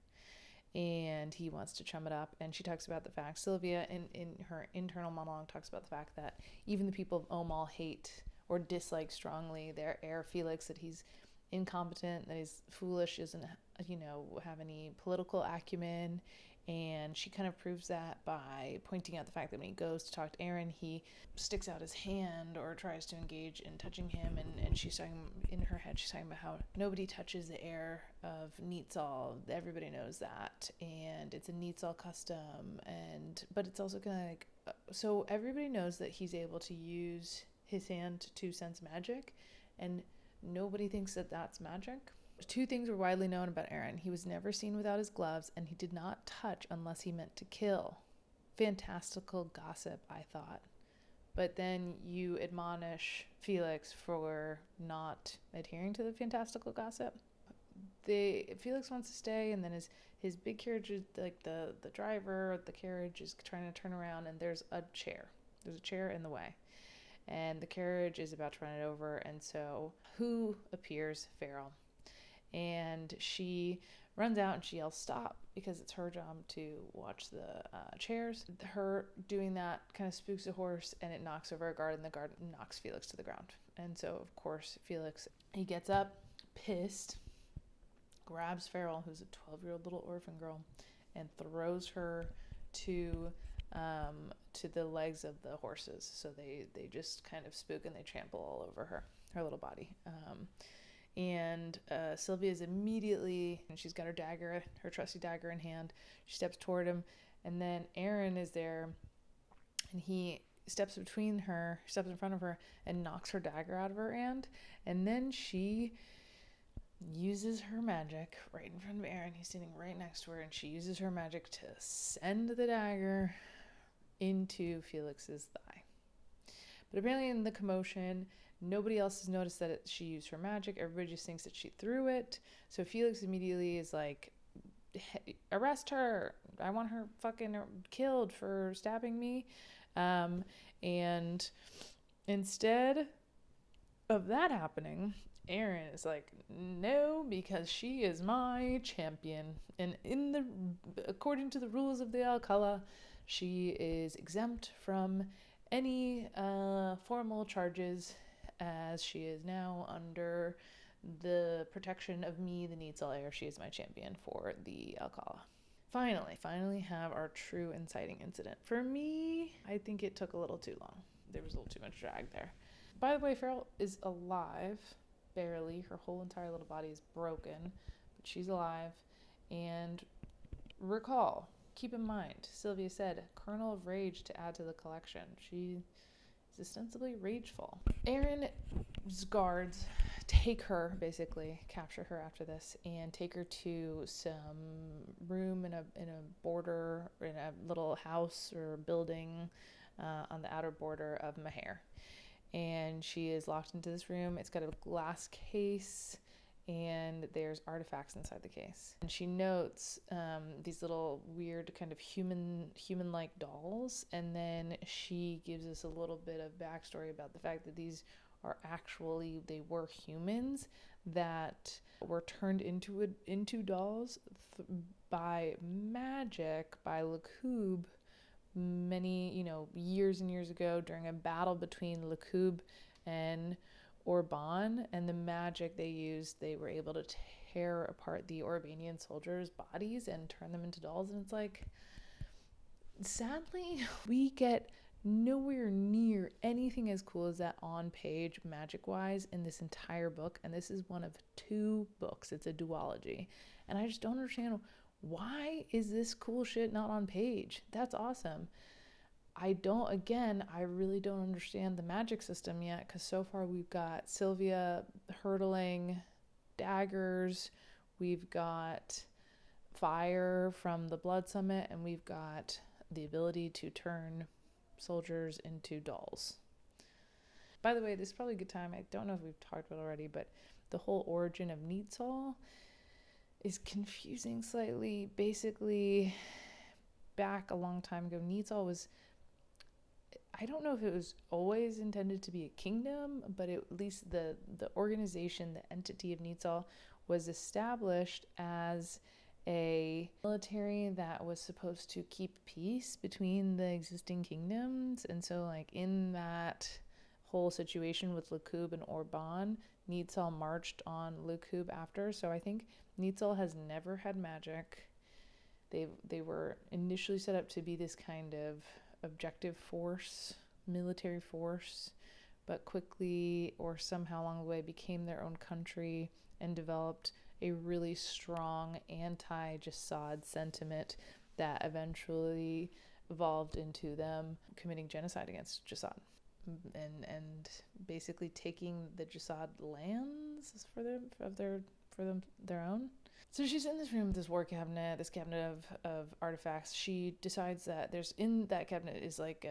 [SPEAKER 1] And he wants to chum it up. And she talks about the fact, Sylvia, in her internal monologue, talks about the fact that even the people of Omal hate or dislike strongly their heir Felix, that he's incompetent, that he's foolish, doesn't, have any political acumen. And she kind of proves that by pointing out the fact that when he goes to talk to Aaron, he sticks out his hand or tries to engage in touching him. And she's talking, in her head, she's talking about how nobody touches the heir of Neat Cell. Everybody knows that. And it's a Neat Cell custom. But it's also kind of like, so everybody knows that he's able to use his hand to sense magic. And nobody thinks that that's magic. Two things were widely known about Aaron. He was never seen without his gloves, and he did not touch unless he meant to kill. Fantastical gossip, I thought. But then you admonish Felix for not adhering to the fantastical gossip. Felix wants to stay, and then his big carriage, is like the driver of the carriage is trying to turn around, and there's a chair. There's a chair in the way. And the carriage is about to run it over, and so who appears? Farrell. And she runs out and she yells, stop, because it's her job to watch the chairs. Her doing that kind of spooks the horse, and it knocks over a guard, and the guard knocks Felix to the ground. And so, of course, Felix, he gets up, pissed, grabs Farrell, who's a 12-year-old little orphan girl, and throws her to the legs of the horses. So they just kind of spook and they trample all over her little body. And Sylvia is immediately, and she's got her trusty dagger in hand. She steps toward him, and then Aaron is there, and he steps in front of her, and knocks her dagger out of her hand. And then she uses her magic right in front of Aaron. He's sitting right next to her, and she uses her magic to send the dagger into Felix's thigh. But apparently in the commotion, nobody else has noticed that she used her magic. Everybody just thinks that she threw it. So Felix immediately is like, arrest her. I want her fucking killed for stabbing me. And instead of that happening, Aaron is like, no, because she is my champion. And according to the rules of the Alcala, she is exempt from any formal charges, as she is now under the protection of me, the Needsall heir. She is my champion for the Alcala. Finally have our true inciting incident. For me, I think it took a little too long. There was a little too much drag there. By the way, Farrell is alive, barely. Her whole entire little body is broken, but she's alive. And recall, keep in mind, Sylvia said, kernel of rage to add to the collection. She is ostensibly rageful. Aaron's guards take her, basically capture her after this, and take her to some room in a little house or building on the outer border of Maher. And she is locked into this room. It's got a glass case, and there's artifacts inside the case. And she notes these little weird kind of human-like dolls, and then she gives us a little bit of backstory about the fact that these are actually, they were humans that were turned into dolls by magic, by Lacube, many, years and years ago during a battle between Lacube and Orban. And the magic they used, they were able to tear apart the Orbanian soldiers' bodies and turn them into dolls. And it's like, sadly, we get nowhere near anything as cool as that on page magic wise in this entire book. And this is one of 2 books. It's a duology. And I just don't understand, why is this cool shit not on page? That's awesome. I really don't understand the magic system yet, because so far we've got Sylvia hurtling daggers, we've got fire from the Blood Summit, and we've got the ability to turn soldiers into dolls. By the way, this is probably a good time, I don't know if we've talked about it already, but the whole origin of Needsall is confusing slightly. Basically, back a long time ago, Needsall was, I don't know if it was always intended to be a kingdom, but at least the organization, the entity of Needsall, was established as a military that was supposed to keep peace between the existing kingdoms. And so, like, in that whole situation with Lacube and Orban, Needsall marched on Lacube after. So I think Needsall has never had magic. They were initially set up to be this kind of objective force, military force, but quickly or somehow along the way became their own country and developed a really strong anti-JASAD sentiment that eventually evolved into them committing genocide against JASAD and basically taking the JASAD lands for their own. So she's in this room with this war cabinet, this cabinet of artifacts. She decides that in that cabinet is like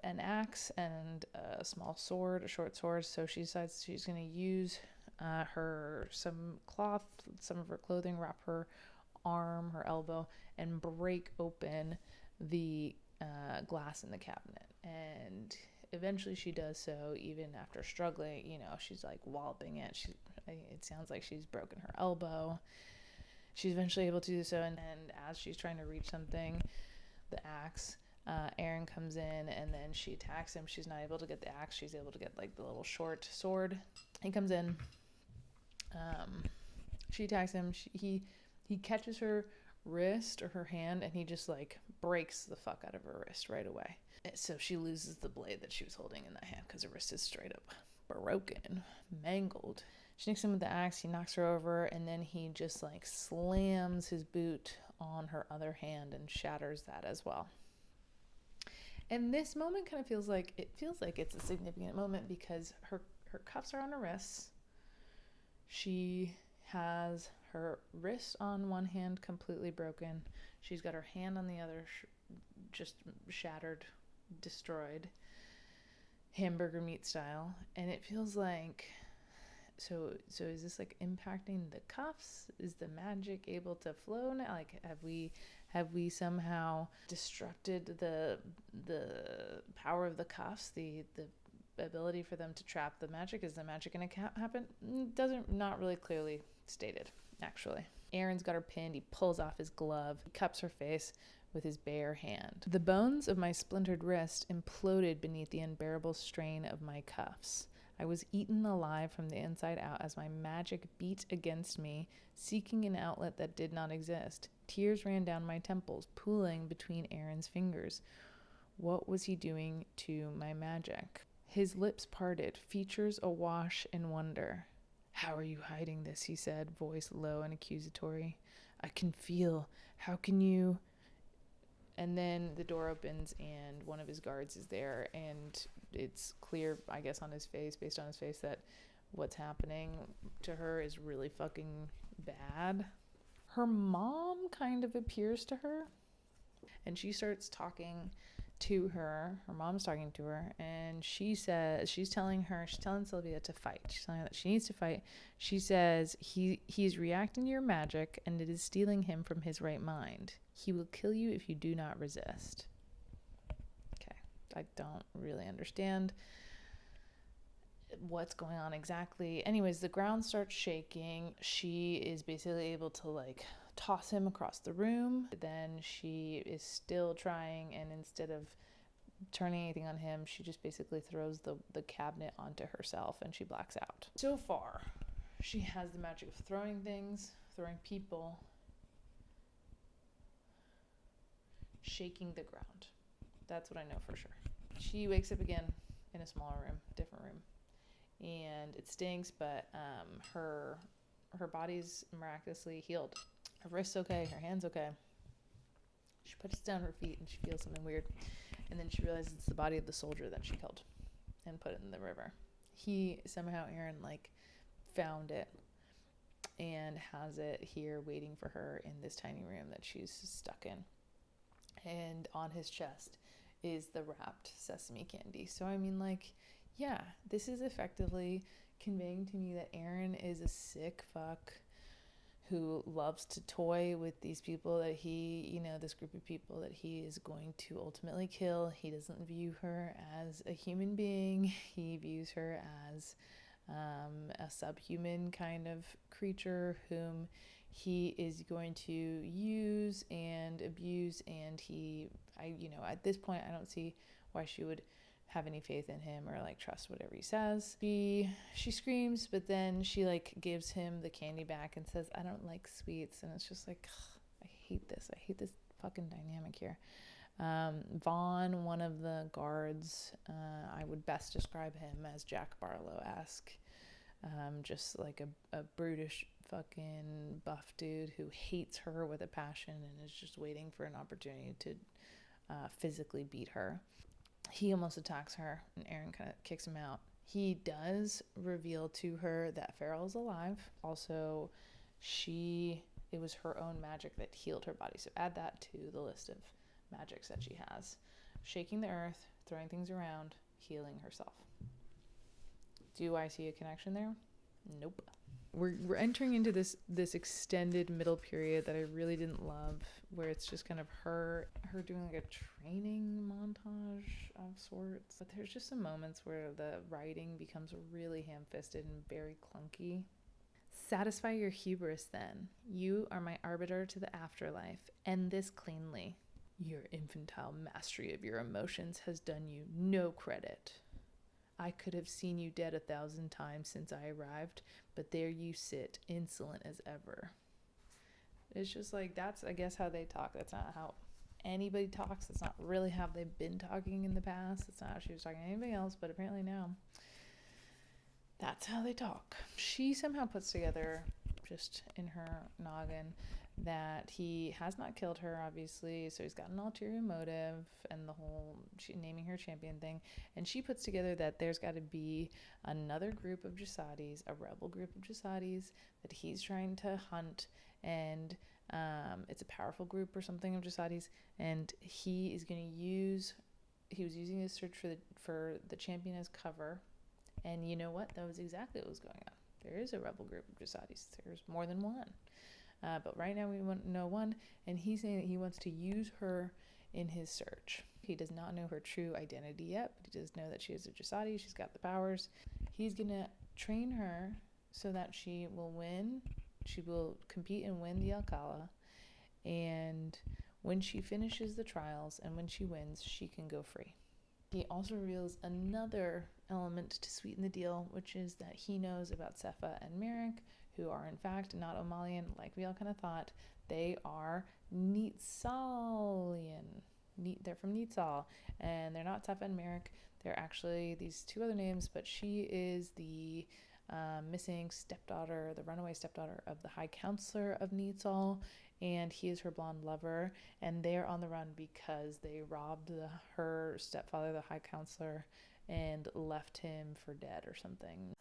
[SPEAKER 1] an axe and a small sword, a short sword. So she decides she's going to use some cloth, some of her clothing, wrap her arm, her elbow, and break open the glass in the cabinet. And eventually she does so, even after struggling. She's like walloping it. It sounds like she's broken her elbow. She's eventually able to do so, and as she's trying to reach something, the axe, Aaron comes in, and then she attacks him. She's not able to get the axe. She's able to get like the little short sword. He comes in. She attacks him. He catches her wrist or her hand, and he just like breaks the fuck out of her wrist right away. So she loses the blade that she was holding in that hand because her wrist is straight up broken, mangled. She nicks him with the axe, he knocks her over, and then he just like slams his boot on her other hand and shatters that as well. And this moment kind of feels like it's a significant moment because her cuffs are on her wrists. She has her wrist on one hand completely broken. She's got her hand on the other just shattered, destroyed, hamburger meat style. And it feels like, so is this like impacting the cuffs? Is the magic able to flow now? Like, have we somehow destructed the power of the cuffs, the ability for them to trap the magic. Is the magic going to happen? Not really clearly stated, actually. Aaron's got her pinned. He pulls off his glove, cups her face with his bare hand. The bones of my splintered wrist imploded beneath the unbearable strain of my cuffs. I was eaten alive from the inside out as my magic beat against me, seeking an outlet that did not exist. Tears ran down my temples, pooling between Aaron's fingers. What was he doing to my magic? His lips parted, features awash in wonder. How are you hiding this? He said, voice low and accusatory. I can feel. How can you? And then the door opens and one of his guards is there, and it's clear, I guess, on his face, based on his face, that what's happening to her is really fucking bad. Her mom kind of appears to her, and she starts talking to her. Her mom's talking to her, and she's telling Sylvia to fight. She's telling her that she needs to fight. She says he's reacting to your magic, and it is stealing him from his right mind. He will kill you if you do not resist. Okay, I don't really understand what's going on exactly. Anyways, the ground starts shaking. She is basically able to like toss him across the room. Then she is still trying, and instead of turning anything on him, she just basically throws the cabinet onto herself, and she blacks out. So far, she has the magic of throwing things, throwing people, shaking the ground. That's what I know for sure. She wakes up again in a smaller room, different room, and it stinks, but her body's miraculously healed. Her wrist's okay, her hand's okay. She puts down her feet and she feels something weird, and then she realizes it's the body of the soldier that she killed and put it in the river. Aaron like found it and has it here waiting for her in this tiny room that she's stuck in. And on his chest is the wrapped sesame candy. So I mean, like, yeah, this is effectively conveying to me that Aaron is a sick fuck who loves to toy with these people that this group of people that he is going to ultimately kill. He doesn't view her as a human being. He views her as a subhuman kind of creature whom he is going to use and abuse, and at this point I don't see why she would have any faith in him or like trust whatever he says. She screams, but then she like gives him the candy back and says, I don't like sweets. And it's just like, ugh, I hate this fucking dynamic here. Vaughn, one of the guards, I would best describe him as Jack Barlow-esque. Just like a brutish fucking buff dude who hates her with a passion and is just waiting for an opportunity to physically beat her. He almost attacks her, and Aaron kind of kicks him out. He does reveal to her that Farrell's alive. Also, it was her own magic that healed her body. So add that to the list of magics that she has. Shaking the earth, throwing things around, healing herself. Do I see a connection there? Nope. We're entering into this extended middle period that I really didn't love, where it's just kind of her doing like a training montage of sorts. But there's just some moments where the writing becomes really ham-fisted and very clunky. Satisfy your hubris then. You are my arbiter to the afterlife. End this cleanly. Your infantile mastery of your emotions has done you no credit. I could have seen you dead 1,000 times since I arrived, but there you sit, insolent as ever. It's just like, that's, I guess, how they talk. That's not how anybody talks. That's not really how they've been talking in the past. That's not how she was talking to anybody else, but apparently now that's how they talk. She somehow puts together, just in her noggin, that he has not killed her, obviously, so he's got an ulterior motive, and the whole naming her champion thing. And she puts together that there's got to be another group of JASADs, a rebel group of JASADs that he's trying to hunt, and it's a powerful group or something of JASADs, and he was using his search for the champion as cover. And you know what? That was exactly what was going on. There is a rebel group of JASADs. There's more than one. But right now we want to know one, and he's saying that he wants to use her in his search. He does not know her true identity yet, but he does know that she is a JASAD. She's got the powers. He's going to train her so that she will win. She will compete and win the Alcala. And when she finishes the trials and when she wins, she can go free. He also reveals another element to sweeten the deal, which is that he knows about Sefa and Merrick, who are in fact not Omalian like we all kind of thought. They are Neatsalian. They're from Neatsal, and they're not Sefa and Merrick. They're actually these two other names, but she is the missing stepdaughter, the runaway stepdaughter of the High Counselor of Neatsal, and he is her blonde lover, and they're on the run because they robbed her stepfather, the High Counselor, and left him for dead or something.